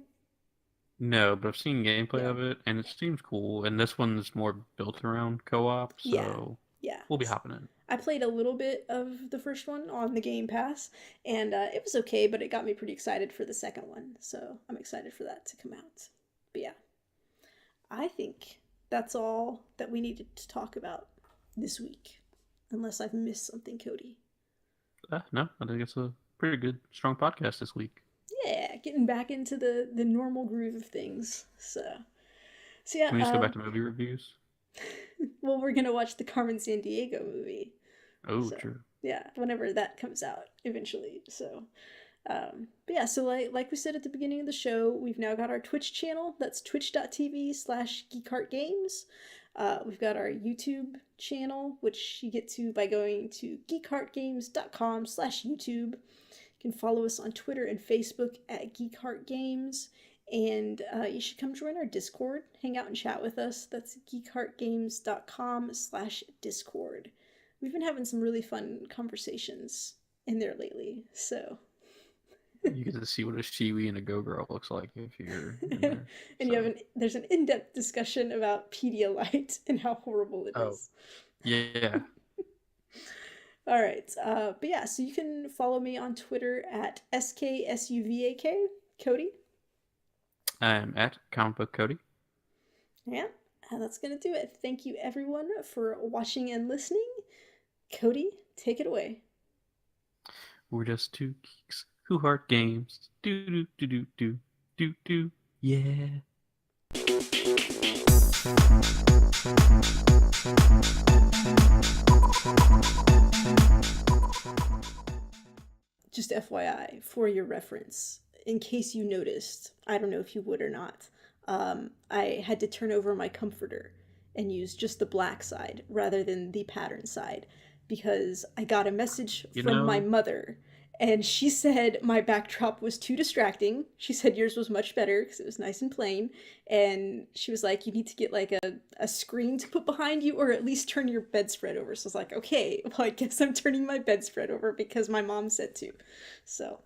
No, but I've seen gameplay Yeah. of it, and it seems cool. And this one's more built around co-op, Yeah. so Yeah. we'll be hopping in. I played a little bit of the first one on the Game Pass, and it was okay, but it got me pretty excited for the second one. So I'm excited for that to come out. But yeah, I think that's all that we needed to talk about this week, unless I've missed something, Cody. No, I think it's a pretty good, strong podcast this week. Yeah, getting back into the normal groove of things. So yeah, Can we just go back to movie reviews? well, we're gonna watch the Carmen San Diego movie. Oh, So true. yeah, whenever that comes out eventually. But yeah, so like we said at the beginning of the show, we've now got our Twitch channel. That's twitch.tv/geekheartgames. We've got our YouTube channel, which you get to by going to geekheartgames.com/YouTube. You can follow us on Twitter and Facebook at geekheartgames. And you should come join our Discord, hang out and chat with us. That's geekheartgames.com/Discord. We've been having some really fun conversations in there lately, so. You get to see what a Shiwi and a Go Girl looks like if you're in there. And So. there's an in-depth discussion about Pedialyte and how horrible it Oh, is. yeah. All right, but yeah, so you can follow me on Twitter at SKSUVAK, Cody. I'm at Comic Book Cody. Yeah, and that's gonna do it. Thank you everyone for watching and listening. Cody, take it away. We're just two geeks who heart games. Do do do do do do do. Yeah. Just FYI, for your reference, in case you noticed, I don't know if you would or not, I had to turn over my comforter and use just the black side rather than the pattern side because I got a message You from my know, mother and she said my backdrop was too distracting. She said yours was much better because it was nice and plain. And she was like, you need to get like a screen to put behind you or at least turn your bedspread over. So I was like, okay, well, I guess I'm turning my bedspread over because my mom said to. So